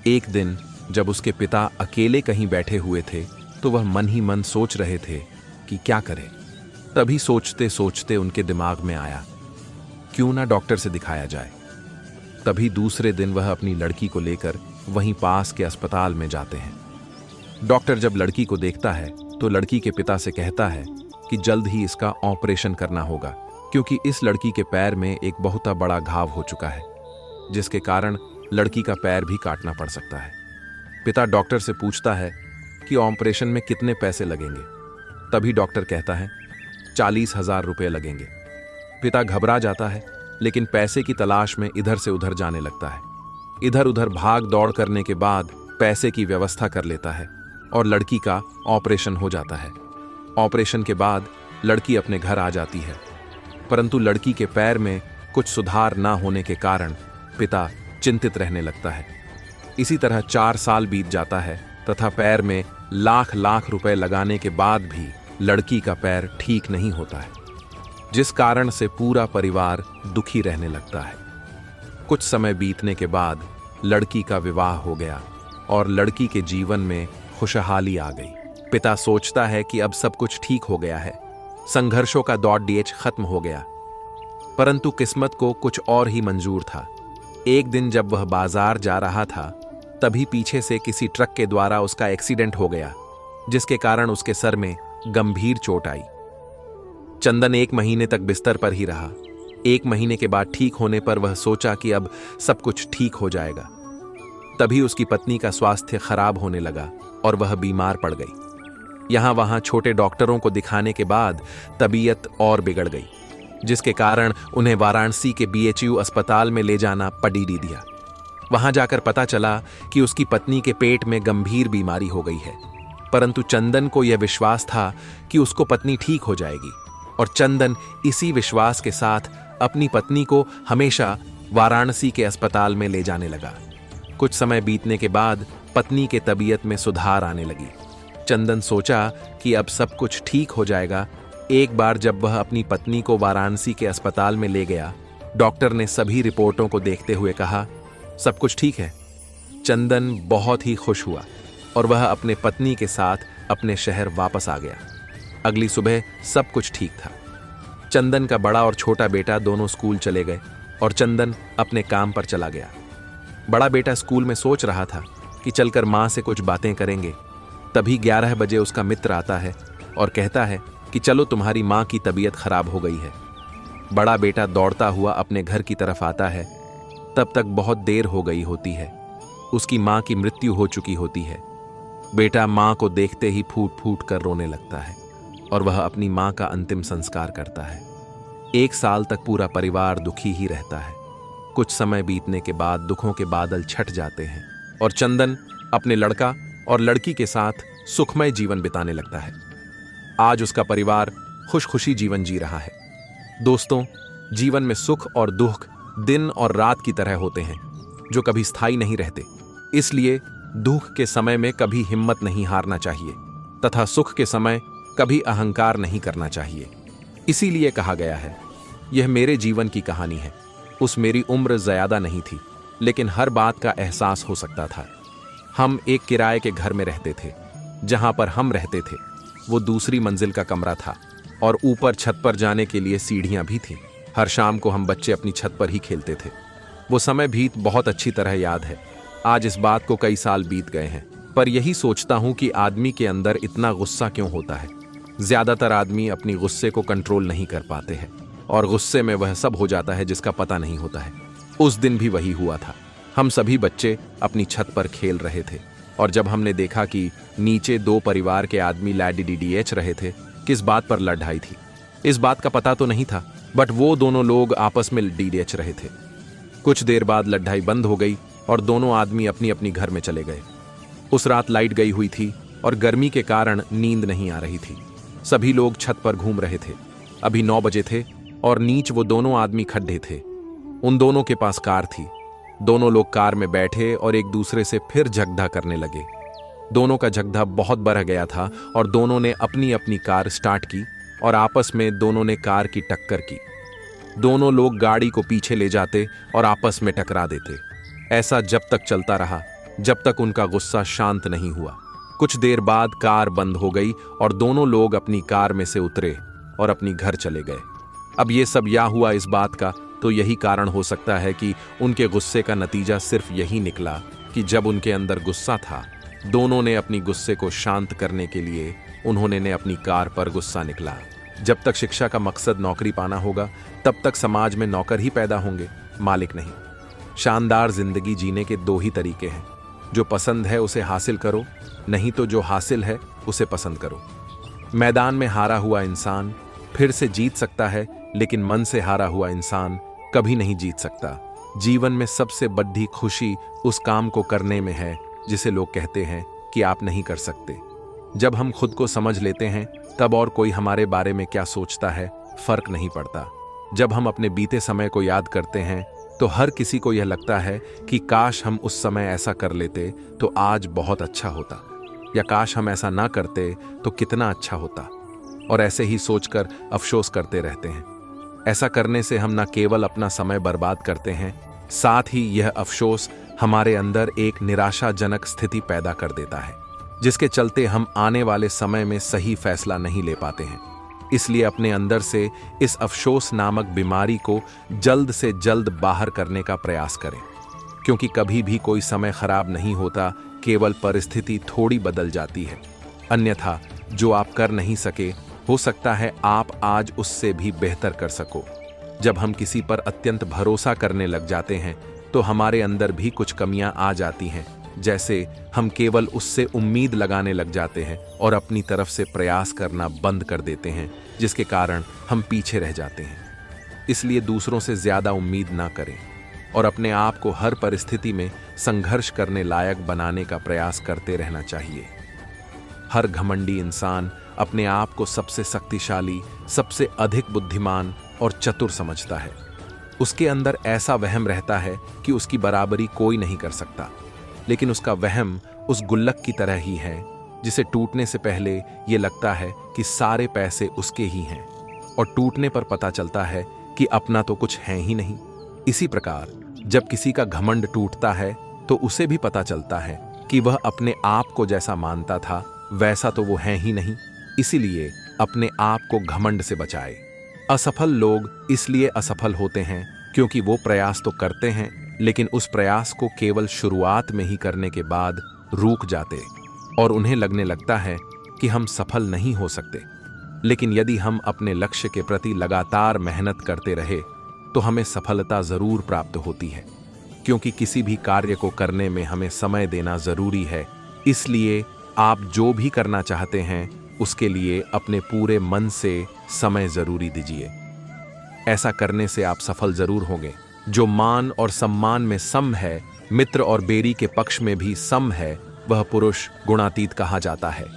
एक दिन जब उसके पिता अकेले कहीं बैठे हुए थे तो वह मन ही मन सोच रहे थे कि क्या करें। तभी सोचते सोचते उनके दिमाग में आया, क्यों ना डॉक्टर से दिखाया जाए। तभी दूसरे दिन वह अपनी लड़की को लेकर वहीं पास के अस्पताल में जाते हैं। डॉक्टर जब लड़की को देखता है तो लड़की के पिता से कहता है कि जल्द ही इसका ऑपरेशन करना होगा, क्योंकि इस लड़की के पैर में एक बहुत बड़ा घाव हो चुका है, जिसके कारण लड़की का पैर भी काटना पड़ सकता है। पिता डॉक्टर से पूछता है कि ऑपरेशन में कितने पैसे लगेंगे। तभी डॉक्टर कहता है 40,000 रुपये लगेंगे। पिता घबरा जाता है, लेकिन पैसे की तलाश में इधर से उधर जाने लगता है। इधर उधर भाग दौड़ करने के बाद पैसे की व्यवस्था कर लेता है और लड़की का ऑपरेशन हो जाता है। ऑपरेशन के बाद लड़की अपने घर आ जाती है, परंतु लड़की के पैर में कुछ सुधार ना होने के कारण पिता चिंतित रहने लगता है। इसी तरह 4 साल बीत जाता है तथा पैर में लाख लाख रुपए लगाने के बाद भी लड़की का पैर ठीक नहीं होता है, जिस कारण से पूरा परिवार दुखी रहने लगता है। कुछ समय बीतने के बाद लड़की का विवाह हो गया और लड़की के जीवन में खुशहाली आ गई। पिता सोचता है कि अब सब कुछ ठीक हो गया है, संघर्षों का दौर डीएच खत्म हो गया। परंतु किस्मत को कुछ और ही मंजूर था। एक दिन जब वह बाजार जा रहा था, तभी पीछे से किसी ट्रक के द्वारा उसका एक्सीडेंट हो गया, जिसके कारण उसके सर में गंभीर चोट आई। चंदन 1 महीने तक बिस्तर पर ही रहा। 1 महीने के बाद ठीक होने पर वह सोचा कि अब सब कुछ ठीक हो जाएगा। तभी उसकी पत्नी का स्वास्थ्य खराब होने लगा और वह बीमार पड़ गई। यहां वहां छोटे डॉक्टरों को दिखाने के बाद तबीयत और बिगड़ गई, जिसके कारण उन्हें वाराणसी के बीएचयू अस्पताल में ले जाना पड़ी दिया। वहां जाकर पता चला कि उसकी पत्नी के पेट में गंभीर बीमारी हो गई है, परंतु चंदन को यह विश्वास था कि उसको पत्नी ठीक हो जाएगी और चंदन इसी विश्वास के साथ अपनी पत्नी को हमेशा वाराणसी के अस्पताल में ले जाने लगा। कुछ समय बीतने के बाद पत्नी के तबीयत में सुधार आने लगी। चंदन सोचा कि अब सब कुछ ठीक हो जाएगा। एक बार जब वह अपनी पत्नी को वाराणसी के अस्पताल में ले गया, डॉक्टर ने सभी रिपोर्टों को देखते हुए कहा, सब कुछ ठीक है। चंदन बहुत ही खुश हुआ और वह अपने पत्नी के साथ अपने शहर वापस आ गया। अगली सुबह सब कुछ ठीक था। चंदन का बड़ा और छोटा बेटा दोनों स्कूल चले गए और चंदन अपने काम पर चला गया। बड़ा बेटा स्कूल में सोच रहा था कि चलकर माँ से कुछ बातें करेंगे। तभी 11 बजे उसका मित्र आता है और कहता है कि चलो तुम्हारी माँ की तबीयत खराब हो गई है। बड़ा बेटा दौड़ता हुआ अपने घर की तरफ आता है। तब तक बहुत देर हो गई होती है। उसकी माँ की मृत्यु हो चुकी होती है। बेटा माँ को देखते ही फूट फूट कर रोने लगता है और वह अपनी माँ का अंतिम संस्कार करता है। 1 साल तक पूरा परिवार दुखी ही रहता है। कुछ समय बीतने के बाद दुखों के बादल छट जाते हैं और चंदन अपने लड़का और लड़की के साथ सुखमय जीवन बिताने लगता है। आज उसका परिवार खुशखुशी जीवन जी रहा है। दोस्तों, जीवन में सुख और दुख दिन और रात की तरह होते हैं, जो कभी स्थायी नहीं रहते। इसलिए दुख के समय में कभी हिम्मत नहीं हारना चाहिए तथा सुख के समय कभी अहंकार नहीं करना चाहिए। इसीलिए कहा गया है, यह मेरे जीवन की कहानी है। उस मेरी उम्र ज्यादा नहीं थी, लेकिन हर बात का एहसास हो सकता था। हम एक किराए के घर में रहते थे। जहां पर हम रहते थे वो दूसरी मंजिल का कमरा था और ऊपर छत पर जाने के लिए सीढ़ियां भी थीं। हर शाम को हम बच्चे अपनी छत पर ही खेलते थे। वो समय भी बहुत अच्छी तरह याद है। आज इस बात को कई साल बीत गए हैं, पर यही सोचता हूं कि आदमी के अंदर इतना गुस्सा क्यों होता है। ज्यादातर आदमी अपनी गुस्से को कंट्रोल नहीं कर पाते हैं और गुस्से में वह सब हो जाता है जिसका पता नहीं होता है। उस दिन भी वही हुआ था। हम सभी बच्चे अपनी छत पर खेल रहे थे और जब हमने देखा कि नीचे 2 परिवार के आदमी लैडीडीएच रहे थे, किस बात पर लड़ाई थी इस बात का पता तो नहीं था, बट वो दोनों लोग आपस में डीडीएच रहे थे। कुछ देर बाद लड़ाई बंद हो गई और दोनों आदमी अपनी अपनी घर में चले गए। उस रात लाइट गई हुई थी और गर्मी के कारण नींद नहीं आ रही थी। सभी लोग छत पर घूम रहे थे। अभी 9 बजे थे और नीच वो दोनों आदमी खड्डे थे। उन दोनों के पास कार थी। दोनों लोग कार में बैठे और एक दूसरे से फिर झगड़ा करने लगे। दोनों का झगड़ा बहुत बढ़ गया था और दोनों ने अपनी अपनी कार स्टार्ट की और आपस में दोनों ने कार की टक्कर की। दोनों लोग गाड़ी को पीछे ले जाते और आपस में टकरा देते। ऐसा जब तक चलता रहा जब तक उनका गुस्सा शांत नहीं हुआ। कुछ देर बाद कार बंद हो गई और दोनों लोग अपनी कार में से उतरे और अपनी घर चले गए। अब ये सब या हुआ इस बात का तो यही कारण हो सकता है कि उनके गुस्से का नतीजा सिर्फ यही निकला कि जब उनके अंदर गुस्सा था, दोनों ने अपनी गुस्से को शांत करने के लिए उन्होंने ने अपनी कार पर गुस्सा निकला। जब तक शिक्षा का मकसद नौकरी पाना होगा तब तक समाज में नौकर ही पैदा होंगे, मालिक नहीं। शानदार जिंदगी जीने के दो ही तरीके हैं, जो पसंद है उसे हासिल करो, नहीं तो जो हासिल है उसे पसंद करो। मैदान में हारा हुआ इंसान फिर से जीत सकता है, लेकिन मन से हारा हुआ इंसान कभी नहीं जीत सकता। जीवन में सबसे बड़ी खुशी उस काम को करने में है जिसे लोग कहते हैं कि आप नहीं कर सकते। जब हम खुद को समझ लेते हैं तब और कोई हमारे बारे में क्या सोचता है फर्क नहीं पड़ता। जब हम अपने बीते समय को याद करते हैं तो हर किसी को यह लगता है कि काश हम उस समय ऐसा कर लेते तो आज बहुत अच्छा होता, या काश हम ऐसा ना करते तो कितना अच्छा होता, और ऐसे ही सोचकर अफसोस करते रहते हैं। ऐसा करने से हम न केवल अपना समय बर्बाद करते हैं, साथ ही यह अफसोस हमारे अंदर एक निराशाजनक स्थिति पैदा कर देता है, जिसके चलते हम आने वाले समय में सही फैसला नहीं ले पाते हैं। इसलिए अपने अंदर से इस अफसोस नामक बीमारी को जल्द से जल्द बाहर करने का प्रयास करें, क्योंकि कभी भी कोई समय खराब नहीं होता, केवल परिस्थिति थोड़ी बदल जाती है। अन्यथा जो आप कर नहीं सके, हो सकता है आप आज उससे भी बेहतर कर सको। जब हम किसी पर अत्यंत भरोसा करने लग जाते हैं तो हमारे अंदर भी कुछ कमियां आ जाती हैं, जैसे हम केवल उससे उम्मीद लगाने लग जाते हैं और अपनी तरफ से प्रयास करना बंद कर देते हैं, जिसके कारण हम पीछे रह जाते हैं। इसलिए दूसरों से ज्यादा उम्मीद ना करें और अपने आप को हर परिस्थिति में संघर्ष करने लायक बनाने का प्रयास करते रहना चाहिए। हर घमंडी इंसान अपने आप को सबसे शक्तिशाली, सबसे अधिक बुद्धिमान और चतुर समझता है। उसके अंदर ऐसा वहम रहता है कि उसकी बराबरी कोई नहीं कर सकता, लेकिन उसका वहम उस गुल्लक की तरह ही है जिसे टूटने से पहले ये लगता है कि सारे पैसे उसके ही हैं, और टूटने पर पता चलता है कि अपना तो कुछ है ही नहीं। इसी प्रकार जब किसी का घमंड टूटता है तो उसे भी पता चलता है कि वह अपने आप को जैसा मानता था वैसा तो वो है ही नहीं। इसीलिए अपने आप को घमंड से बचाए। असफल लोग इसलिए असफल होते हैं क्योंकि वो प्रयास तो करते हैं, लेकिन उस प्रयास को केवल शुरुआत में ही करने के बाद रुक जाते और उन्हें लगने लगता है कि हम सफल नहीं हो सकते। लेकिन यदि हम अपने लक्ष्य के प्रति लगातार मेहनत करते रहे तो हमें सफलता जरूर प्राप्त होती है, क्योंकि किसी भी कार्य को करने में हमें समय देना जरूरी है। इसलिए आप जो भी करना चाहते हैं उसके लिए अपने पूरे मन से समय जरूरी दीजिए। ऐसा करने से आप सफल जरूर होंगे। जो मान और सम्मान में सम है, मित्र और बेरी के पक्ष में भी सम है, वह पुरुष गुणातीत कहा जाता है।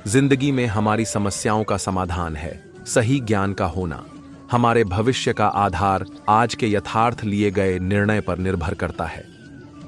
जिंदगी में हमारी समस्याओं का समाधान है सही ज्ञान का होना। हमारे भविष्य का आधार आज के यथार्थ लिए गए निर्णय पर निर्भर करता है।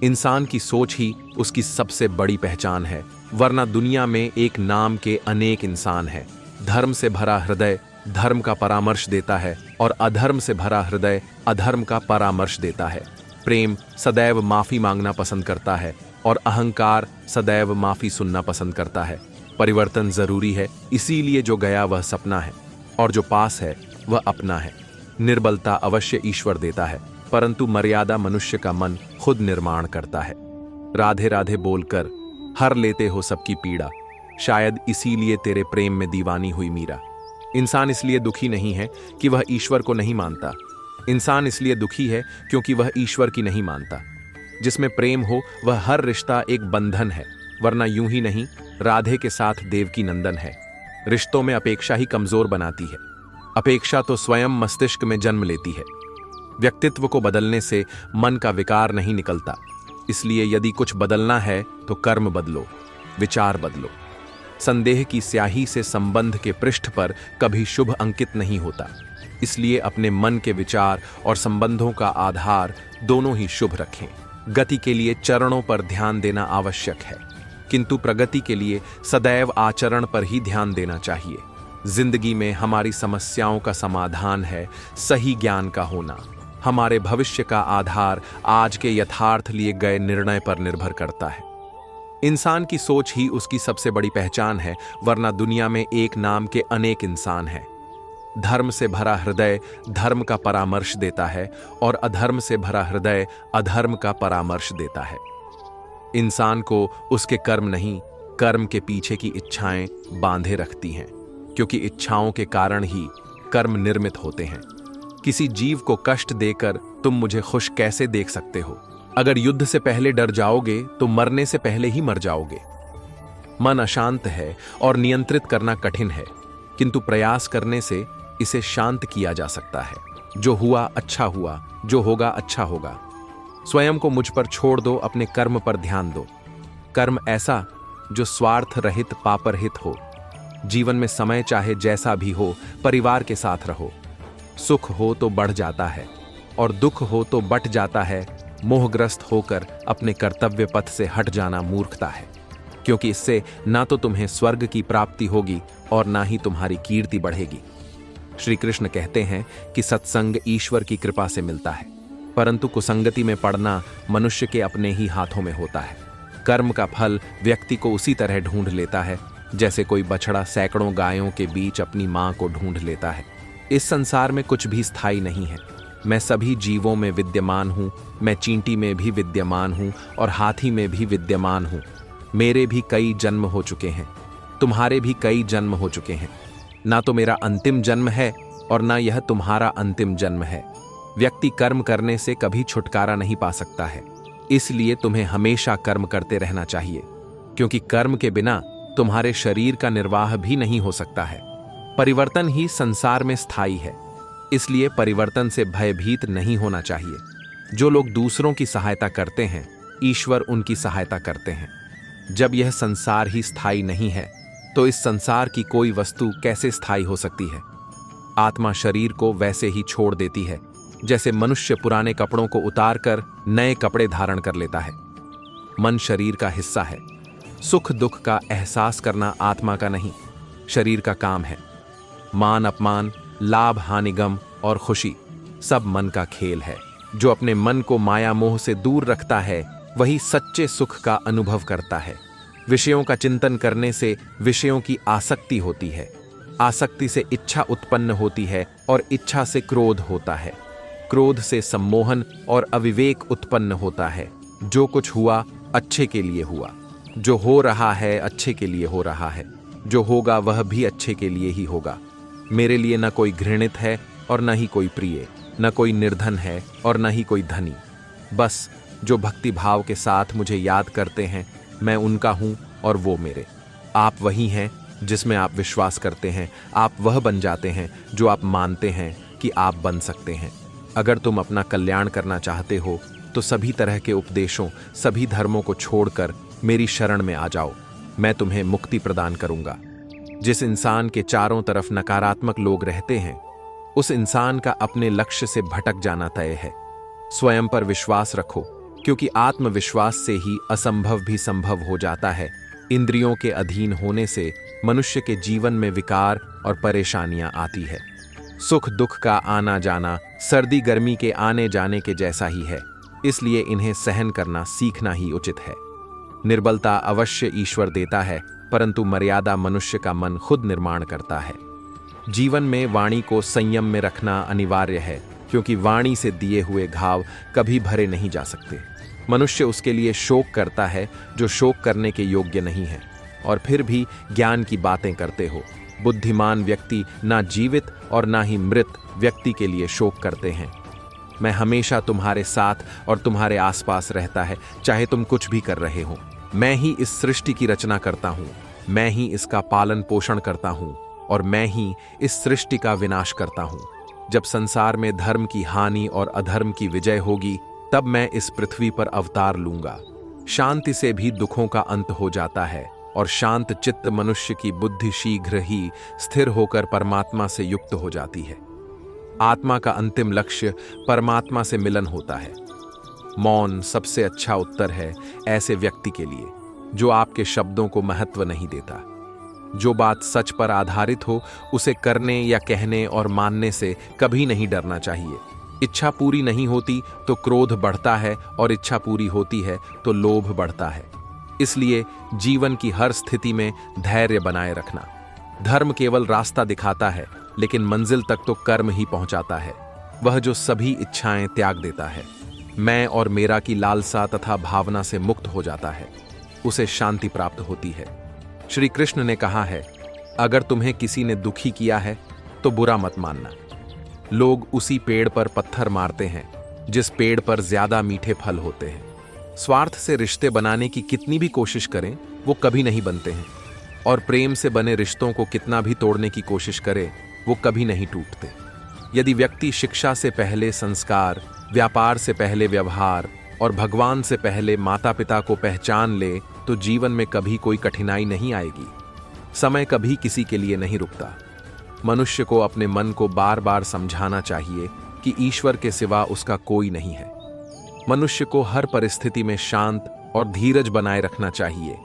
इंसान की सोच ही उसकी सबसे बड़ी पहचान है, वरना दुनिया में एक नाम के अनेक इंसान हैं। धर्म से भरा हृदय धर्म का परामर्श देता है और अधर्म से भरा हृदय अधर्म का परामर्श देता है। प्रेम सदैव माफी मांगना पसंद करता है और अहंकार सदैव माफी सुनना पसंद करता है। परिवर्तन जरूरी है, इसीलिए जो गया वह सपना है और जो पास है वह अपना है। निर्बलता अवश्य ईश्वर देता है, परंतु मर्यादा मनुष्य का मन खुद निर्माण करता है। राधे राधे बोलकर हर लेते हो सबकी पीड़ा, शायद इसीलिए तेरे प्रेम में दीवानी हुई मीरा। इंसान इसलिए दुखी नहीं है कि वह ईश्वर को नहीं मानता, इंसान इसलिए दुखी है क्योंकि वह ईश्वर की नहीं मानता। जिसमें प्रेम हो वह हर रिश्ता एक बंधन है, वरना यूं ही नहीं राधे के साथ देवकी नंदन है। रिश्तों में अपेक्षा ही कमजोर बनाती है। अपेक्षा तो स्वयं मस्तिष्क में जन्म लेती है। व्यक्तित्व को बदलने से मन का विकार नहीं निकलता। इसलिए यदि कुछ बदलना है तो कर्म बदलो, विचार बदलो। संदेह की स्याही से संबंध के पृष्ठ पर कभी शुभ अंकित नहीं होता। इसलिए अपने मन के विचार और संबंधों का आधार दोनों ही शुभ रखें। गति के लिए चरणों पर ध्यान देना आवश्यक है, किंतु प्रगति के लिए सदैव आचरण पर ही ध्यान देना चाहिए। जिंदगी में हमारी समस्याओं का समाधान है सही ज्ञान का होना। हमारे भविष्य का आधार आज के यथार्थ लिए गए निर्णय पर निर्भर करता है। इंसान की सोच ही उसकी सबसे बड़ी पहचान है, वरना दुनिया में एक नाम के अनेक इंसान हैं। धर्म से भरा हृदय धर्म का परामर्श देता है और अधर्म से भरा हृदय अधर्म का परामर्श देता है। इंसान को उसके कर्म नहीं, कर्म के पीछे की इच्छाएं बांधे रखती हैं, क्योंकि इच्छाओं के कारण ही कर्म निर्मित होते हैं। किसी जीव को कष्ट देकर तुम मुझे खुश कैसे देख सकते हो? अगर युद्ध से पहले डर जाओगे तो मरने से पहले ही मर जाओगे। मन अशांत है और नियंत्रित करना कठिन है, किंतु प्रयास करने से इसे शांत किया जा सकता है। जो हुआ अच्छा हुआ, जो होगा अच्छा होगा। स्वयं को मुझ पर छोड़ दो, अपने कर्म पर ध्यान दो। कर्म ऐसा जो स्वार्थ रहित पापरहित हो। जीवन में समय चाहे जैसा भी हो, परिवार के साथ रहो। सुख हो तो बढ़ जाता है और दुख हो तो बट जाता है। मोहग्रस्त होकर अपने कर्तव्य पथ से हट जाना मूर्खता है, क्योंकि इससे ना तो तुम्हें स्वर्ग की प्राप्ति होगी और ना ही तुम्हारी कीर्ति बढ़ेगी। श्री कृष्ण कहते हैं कि सत्संग ईश्वर की कृपा से मिलता है, परंतु कुसंगति में पड़ना मनुष्य के अपने ही हाथों में होता है। कर्म का फल व्यक्ति को उसी तरह ढूंढ लेता है जैसे कोई बछड़ा सैकड़ों गायों के बीच अपनी मां को ढूंढ लेता है। इस संसार में कुछ भी स्थायी नहीं है। मैं सभी जीवों में विद्यमान हूं, मैं चींटी में भी विद्यमान हूं और हाथी में भी विद्यमान हूं। मेरे भी कई जन्म हो चुके हैं, तुम्हारे भी कई जन्म हो चुके हैं। ना तो मेरा अंतिम जन्म है और ना यह तुम्हारा अंतिम जन्म है। व्यक्ति कर्म करने से कभी छुटकारा नहीं पा सकता है, इसलिए तुम्हें हमेशा कर्म करते रहना चाहिए, क्योंकि कर्म के बिना तुम्हारे शरीर का निर्वाह भी नहीं हो सकता है। परिवर्तन ही संसार में स्थायी है, इसलिए परिवर्तन से भयभीत नहीं होना चाहिए। जो लोग दूसरों की सहायता करते हैं, ईश्वर उनकी सहायता करते हैं। जब यह संसार ही स्थायी नहीं है, तो इस संसार की कोई वस्तु कैसे स्थायी हो सकती है? आत्मा शरीर को वैसे ही छोड़ देती है जैसे मनुष्य पुराने कपड़ों को उतारकर नए कपड़े धारण कर लेता है। मन शरीर का हिस्सा है। सुख दुख का एहसास करना आत्मा का नहीं, शरीर का काम है। मान अपमान, लाभ हानि, गम और खुशी सब मन का खेल है। जो अपने मन को माया मोह से दूर रखता है, वही सच्चे सुख का अनुभव करता है। विषयों का चिंतन करने से विषयों की आसक्ति होती है। आसक्ति से इच्छा उत्पन्न होती है और इच्छा से क्रोध होता है। क्रोध से सम्मोहन और अविवेक उत्पन्न होता है। जो कुछ हुआ अच्छे के लिए हुआ, जो हो रहा है अच्छे के लिए हो रहा है, जो होगा वह भी अच्छे के लिए ही होगा। मेरे लिए न कोई घृणित है और न ही कोई प्रिय, न कोई निर्धन है और न ही कोई धनी। बस जो भक्ति भाव के साथ मुझे याद करते हैं, मैं उनका हूं और वो मेरे। आप वही हैं जिसमें आप विश्वास करते हैं। आप वह बन जाते हैं जो आप मानते हैं कि आप बन सकते हैं। अगर तुम अपना कल्याण करना चाहते हो तो सभी तरह के उपदेशों, सभी धर्मों को छोड़कर मेरी शरण में आ जाओ। मैं तुम्हें मुक्ति प्रदान करूंगा। जिस इंसान के चारों तरफ नकारात्मक लोग रहते हैं, उस इंसान का अपने लक्ष्य से भटक जाना तय है। स्वयं पर विश्वास रखो, क्योंकि आत्मविश्वास से ही असंभव भी संभव हो जाता है। इंद्रियों के अधीन होने से मनुष्य के जीवन में विकार और परेशानियां आती है। सुख दुख का आना जाना सर्दी गर्मी के आने जाने के जैसा ही है, इसलिए इन्हें सहन करना सीखना ही उचित है। निर्बलता अवश्य ईश्वर देता है, परंतु मर्यादा मनुष्य का मन खुद निर्माण करता है। जीवन में वाणी को संयम में रखना अनिवार्य है, क्योंकि वाणी से दिए हुए घाव कभी भरे नहीं जा सकते। मनुष्य उसके लिए शोक करता है जो शोक करने के योग्य नहीं है, और फिर भी ज्ञान की बातें करते हो। बुद्धिमान व्यक्ति ना जीवित और ना ही मृत व्यक्ति के लिए शोक करते हैं। मैं हमेशा तुम्हारे साथ और तुम्हारे आसपास रहता है, चाहे तुम कुछ भी कर रहे हो। मैं ही इस सृष्टि की रचना करता हूँ, मैं ही इसका पालन पोषण करता हूँ और मैं ही इस सृष्टि का विनाश करता हूँ। जब संसार में धर्म की हानि और अधर्म की विजय होगी, तब मैं इस पृथ्वी पर अवतार लूंगा। शांति से भी दुखों का अंत हो जाता है और शांत चित्त मनुष्य की बुद्धि शीघ्र ही स्थिर होकर परमात्मा से युक्त हो जाती है। आत्मा का अंतिम लक्ष्य परमात्मा से मिलन होता है। मौन सबसे अच्छा उत्तर है ऐसे व्यक्ति के लिए जो आपके शब्दों को महत्व नहीं देता। जो बात सच पर आधारित हो उसे करने या कहने और मानने से कभी नहीं डरना चाहिए। इच्छा पूरी नहीं होती तो क्रोध बढ़ता है और इच्छा पूरी होती है तो लोभ बढ़ता है। इसलिए जीवन की हर स्थिति में धैर्य बनाए रखना। धर्म केवल रास्ता दिखाता है, लेकिन मंजिल तक तो कर्म ही पहुंचाता है। वह जो सभी इच्छाएं त्याग देता है, मैं और मेरा की लालसा तथा भावना से मुक्त हो जाता है, उसे शांति प्राप्त होती है। श्री कृष्ण ने कहा है, अगर तुम्हें किसी ने दुखी किया है तो बुरा मत मानना। लोग उसी पेड़ पर पत्थर मारते हैं जिस पेड़ पर ज्यादा मीठे फल होते हैं। स्वार्थ से रिश्ते बनाने की कितनी भी कोशिश करें, वो कभी नहीं बनते हैं, और प्रेम से बने रिश्तों को कितना भी तोड़ने की कोशिश करे, वो कभी नहीं टूटते। यदि व्यक्ति शिक्षा से पहले संस्कार, व्यापार से पहले व्यवहार और भगवान से पहले माता पिता को पहचान ले, तो जीवन में कभी कोई कठिनाई नहीं आएगी। समय कभी किसी के लिए नहीं रुकता। मनुष्य को अपने मन को बार बार समझाना चाहिए कि ईश्वर के सिवा उसका कोई नहीं है। मनुष्य को हर परिस्थिति में शांत और धीरज बनाए रखना चाहिए,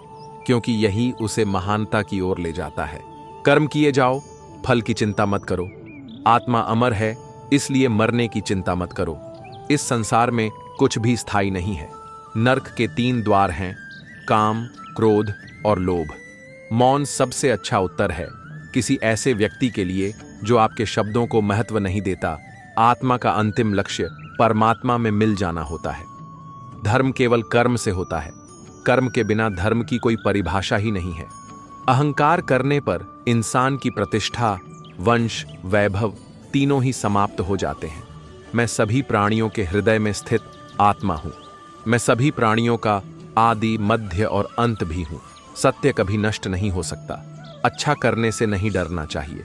क्योंकि यही उसे महानता की ओर ले जाता है। कर्म किए जाओ, फल की चिंता मत करो। आत्मा अमर है, इसलिए मरने की चिंता मत करो। इस संसार में कुछ भी स्थायी नहीं है। नर्क के 3 द्वार हैं, काम, क्रोध और लोभ। मौन सबसे अच्छा उत्तर है किसी ऐसे व्यक्ति के लिए जो आपके शब्दों को महत्व नहीं देता। आत्मा का अंतिम लक्ष्य परमात्मा में मिल जाना होता है। धर्म केवल कर्म से होता है। कर्म के बिना धर्म की कोई परिभाषा ही नहीं है। अहंकार करने पर इंसान की प्रतिष्ठा, वंश, वैभव तीनों ही समाप्त हो जाते हैं। मैं सभी प्राणियों के हृदय में स्थित आत्मा हूं। मैं सभी प्राणियों का आदि, मध्य और अंत भी हूं। सत्य कभी नष्ट नहीं हो सकता। अच्छा करने से नहीं डरना चाहिए।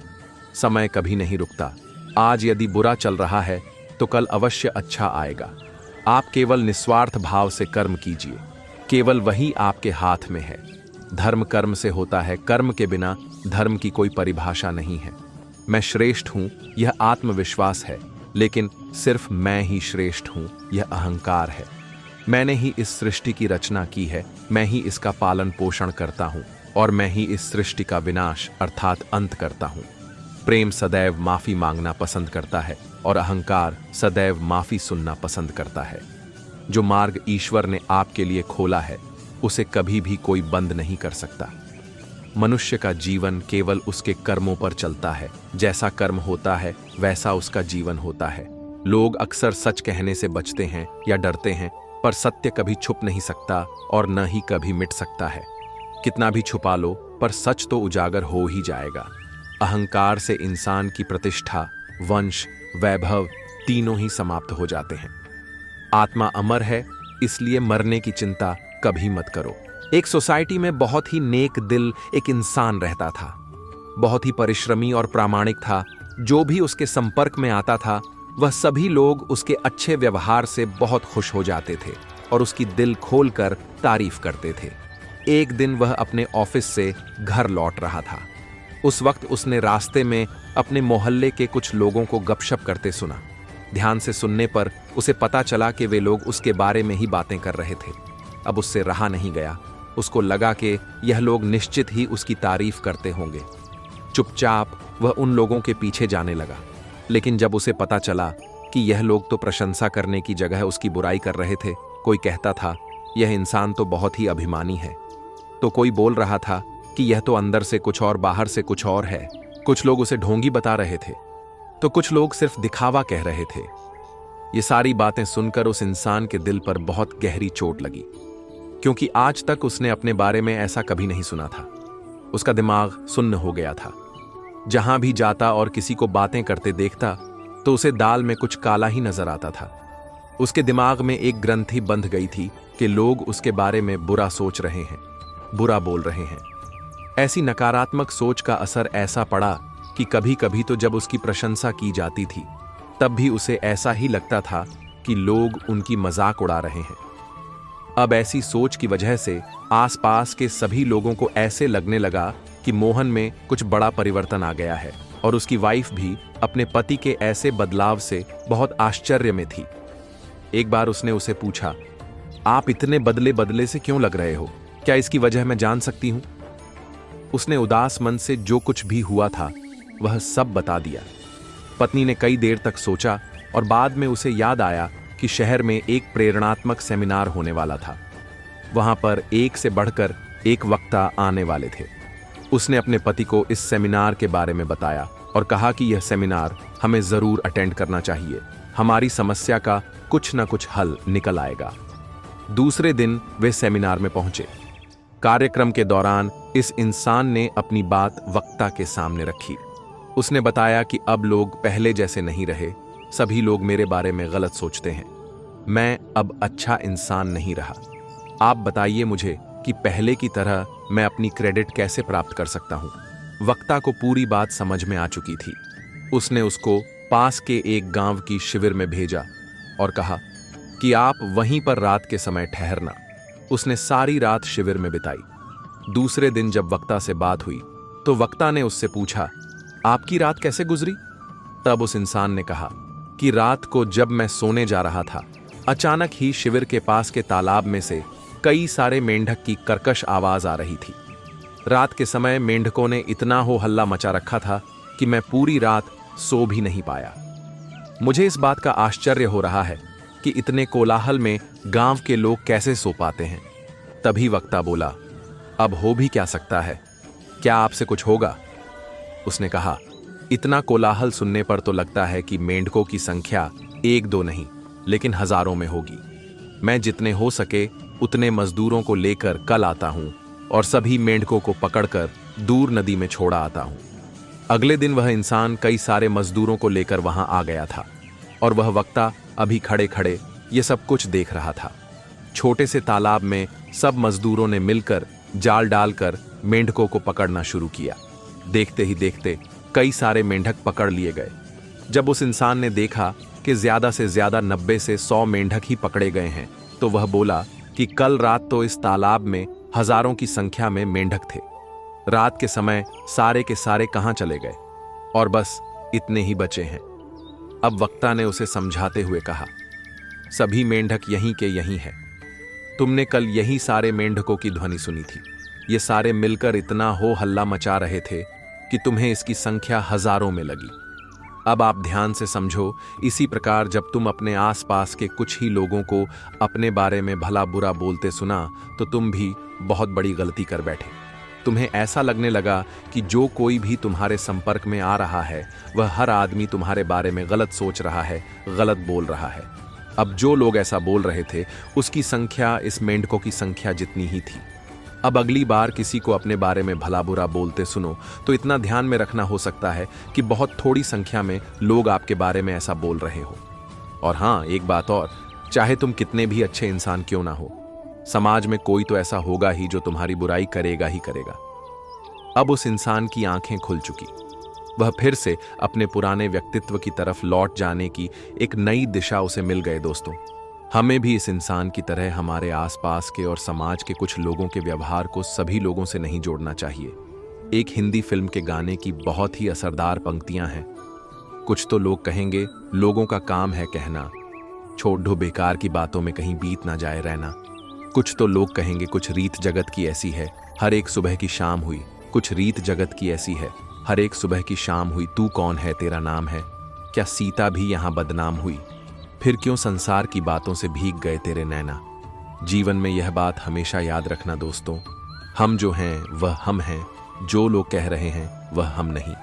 समय कभी नहीं रुकता। आज यदि बुरा चल रहा है तो कल अवश्य अच्छा आएगा। आप केवल निस्वार्थ भाव से कर्म कीजिए, केवल वही आपके हाथ में है। धर्म कर्म से होता है, कर्म के बिना धर्म की कोई परिभाषा नहीं है। मैं श्रेष्ठ हूं, यह आत्मविश्वास है, लेकिन सिर्फ मैं ही श्रेष्ठ हूं, यह अहंकार है। मैंने ही इस सृष्टि की रचना की है, मैं ही इसका पालन पोषण करता हूं, और मैं ही इस सृष्टि का विनाश अर्थात अंत करता हूं। प्रेम सदैव माफी मांगना पसंद करता है और अहंकार सदैव माफी सुनना पसंद करता है। जो मार्ग ईश्वर ने आपके लिए खोला है, उसे कभी भी कोई बंद नहीं कर सकता। मनुष्य का जीवन केवल उसके कर्मों पर चलता है। जैसा कर्म होता है वैसा उसका जीवन होता है। लोग अक्सर सच कहने से बचते हैं या डरते हैं, पर सत्य कभी छुप नहीं सकता और न ही कभी मिट सकता है। कितना भी छुपा लो, पर सच तो उजागर हो ही जाएगा। अहंकार से इंसान की प्रतिष्ठा, वंश, वैभव तीनों ही समाप्त हो जाते हैं। आत्मा अमर है, इसलिए मरने की चिंता कभी मत करो। एक सोसाइटी में बहुत ही नेक दिल एक इंसान रहता था। बहुत ही परिश्रमी और प्रामाणिक था। जो भी उसके संपर्क में आता था, वह सभी लोग उसके अच्छे व्यवहार से बहुत खुश हो जाते थे और उसकी दिल खोलकर तारीफ करते थे। एक दिन वह अपने ऑफिस से घर लौट रहा था। उस वक्त उसने रास्ते में अपने मोहल्ले के कुछ लोगों को गपशप करते सुना। ध्यान से सुनने पर उसे पता चला कि वे लोग उसके बारे में ही बातें कर रहे थे। अब उससे रहा नहीं गया। उसको लगा कि यह लोग निश्चित ही उसकी तारीफ करते होंगे। चुपचाप वह उन लोगों के पीछे जाने लगा। लेकिन जब उसे पता चला कि यह लोग तो प्रशंसा करने की जगह उसकी बुराई कर रहे थे, कोई कहता था यह इंसान तो बहुत ही अभिमानी है, तो कोई बोल रहा था कि यह तो अंदर से कुछ और बाहर से कुछ और है। कुछ लोग उसे ढोंगी बता रहे थे, तो कुछ लोग सिर्फ दिखावा कह रहे थे। ये सारी बातें सुनकर उस इंसान के दिल पर बहुत गहरी चोट लगी, क्योंकि आज तक उसने अपने बारे में ऐसा कभी नहीं सुना था। उसका दिमाग सुन्न हो गया था। जहां भी जाता और किसी को बातें करते देखता तो उसे दाल में कुछ काला ही नजर आता था। उसके दिमाग में एक ग्रंथि बंध गई थी कि लोग उसके बारे में बुरा सोच रहे हैं, बुरा बोल रहे हैं। ऐसी नकारात्मक सोच का असर ऐसा पड़ा कि कभी कभी तो जब उसकी प्रशंसा की जाती थी, तब भी उसे ऐसा ही लगता था कि लोग उनकी मजाक उड़ा रहे हैं। अब ऐसी सोच की वजह से आसपास के सभी लोगों को ऐसे लगने लगा कि मोहन में कुछ बड़ा परिवर्तन आ गया है, और उसकी वाइफ भी अपने पति के ऐसे बदलाव से बहुत आश्चर्य में थी। एक बार उसने उसे पूछा, आप इतने बदले बदले से क्यों लग रहे हो? क्या इसकी वजह मैं जान सकती हूं? उसने उदास मन से जो कुछ भी हुआ था वह सब बता दिया। पत्नी ने कई देर तक सोचा और बाद में उसे याद आया कि शहर में एक प्रेरणात्मक सेमिनार होने वाला था। वहां पर एक से बढ़कर एक वक्ता आने वाले थे। उसने अपने पति को इस सेमिनार के बारे में बताया और कहा कि यह सेमिनार हमें जरूर अटेंड करना चाहिए, हमारी समस्या का कुछ न कुछ हल निकल आएगा। दूसरे दिन वे सेमिनार में पहुंचे। कार्यक्रम के दौरान इस इंसान ने अपनी बात वक्ता के सामने रखी। उसने बताया कि अब लोग पहले जैसे नहीं रहे, सभी लोग मेरे बारे में गलत सोचते हैं। मैं अब अच्छा इंसान नहीं रहा। आप बताइए मुझे कि पहले की तरह मैं अपनी क्रेडिट कैसे प्राप्त कर सकता हूं। वक्ता को पूरी बात समझ में आ चुकी थी। उसने उसको पास के एक गांव की शिविर में भेजा और कहा कि आप वहीं पर रात के समय ठहरना। उसने सारी रात शिविर में बिताई। दूसरे दिन जब वक्ता से बात हुई तो वक्ता ने उससे पूछा, आपकी रात कैसे गुजरी? तब उस इंसान ने कहा कि रात को जब मैं सोने जा रहा था, अचानक ही शिविर के पास के तालाब में से कई सारे मेंढक की कर्कश आवाज आ रही थी। रात के समय मेंढकों ने इतना हो हल्ला मचा रखा था कि मैं पूरी रात सो भी नहीं पाया। मुझे इस बात का आश्चर्य हो रहा है कि इतने कोलाहल में गांव के लोग कैसे सो पाते हैं। तभी वक्ता बोला, अब हो भी क्या सकता है, क्या आपसे कुछ होगा? उसने कहा, इतना कोलाहल सुनने पर तो लगता है कि मेंढकों की संख्या 1-2 नहीं लेकिन हजारों में होगी। मैं जितने हो सके उतने मजदूरों को लेकर कल आता हूं और सभी मेंढकों को पकड़कर दूर नदी में छोड़ा आता हूं। अगले दिन वह इंसान कई सारे मजदूरों को लेकर वहां आ गया था और वह वक्ता अभी खड़े खड़े ये सब कुछ देख रहा था। छोटे से तालाब में सब मजदूरों ने मिलकर जाल डालकर मेंढकों को पकड़ना शुरू किया। देखते ही देखते कई सारे मेंढक पकड़ लिए गए। जब उस इंसान ने देखा कि ज्यादा से ज्यादा 90 से 100 मेंढक ही पकड़े गए हैं तो वह बोला कि कल रात तो इस तालाब में हजारों की संख्या में मेंढक थे। रात के समय सारे के सारे कहां चले गए और बस इतने ही बचे हैं। अब वक्ता ने उसे समझाते हुए कहा, सभी मेंढक यहीं के यहीं हैं। तुमने कल यही सारे मेंढकों की ध्वनि सुनी थी। ये सारे मिलकर इतना हो हल्ला मचा रहे थे कि तुम्हें इसकी संख्या हजारों में लगी। अब आप ध्यान से समझो, इसी प्रकार जब तुम अपने आसपास के कुछ ही लोगों को अपने बारे में भला बुरा बोलते सुना तो तुम भी बहुत बड़ी गलती कर बैठे। तुम्हें ऐसा लगने लगा कि जो कोई भी तुम्हारे संपर्क में आ रहा है वह हर आदमी तुम्हारे बारे में गलत सोच रहा है, गलत बोल रहा है। अब जो लोग ऐसा बोल रहे थे उसकी संख्या इस मेंढकों की संख्या जितनी ही थी। अब अगली बार किसी को अपने बारे में भला बुरा बोलते सुनो तो इतना ध्यान में रखना हो सकता है कि बहुत थोड़ी संख्या में लोग आपके बारे में ऐसा बोल रहे हो। और हाँ, एक बात और, चाहे तुम कितने भी अच्छे इंसान क्यों ना हो, समाज में कोई तो ऐसा होगा ही जो तुम्हारी बुराई करेगा ही करेगा। अब उस इंसान की आंखें खुल चुकी। वह फिर से अपने पुराने व्यक्तित्व की तरफ लौट जाने की एक नई दिशा उसे मिल गए। दोस्तों, हमें भी इस इंसान की तरह हमारे आसपास के और समाज के कुछ लोगों के व्यवहार को सभी लोगों से नहीं जोड़ना चाहिए। एक हिंदी फिल्म के गाने की बहुत ही असरदार पंक्तियां हैं। कुछ तो लोग कहेंगे लोगों का काम है कहना, छोड़ दो बेकार की बातों में कहीं बीत ना जाए रहना। कुछ तो लोग कहेंगे कुछ रीत जगत की ऐसी है, हर एक सुबह की शाम हुई। कुछ रीत जगत की ऐसी है, हर एक सुबह की शाम हुई। तू कौन है, तेरा नाम है, क्या सीता भी यहाँ बदनाम हुई? फिर क्यों संसार की बातों से भीग गए तेरे नैना? जीवन में यह बात हमेशा याद रखना दोस्तों, हम जो हैं वह हम हैं, जो लोग कह रहे हैं वह हम नहीं।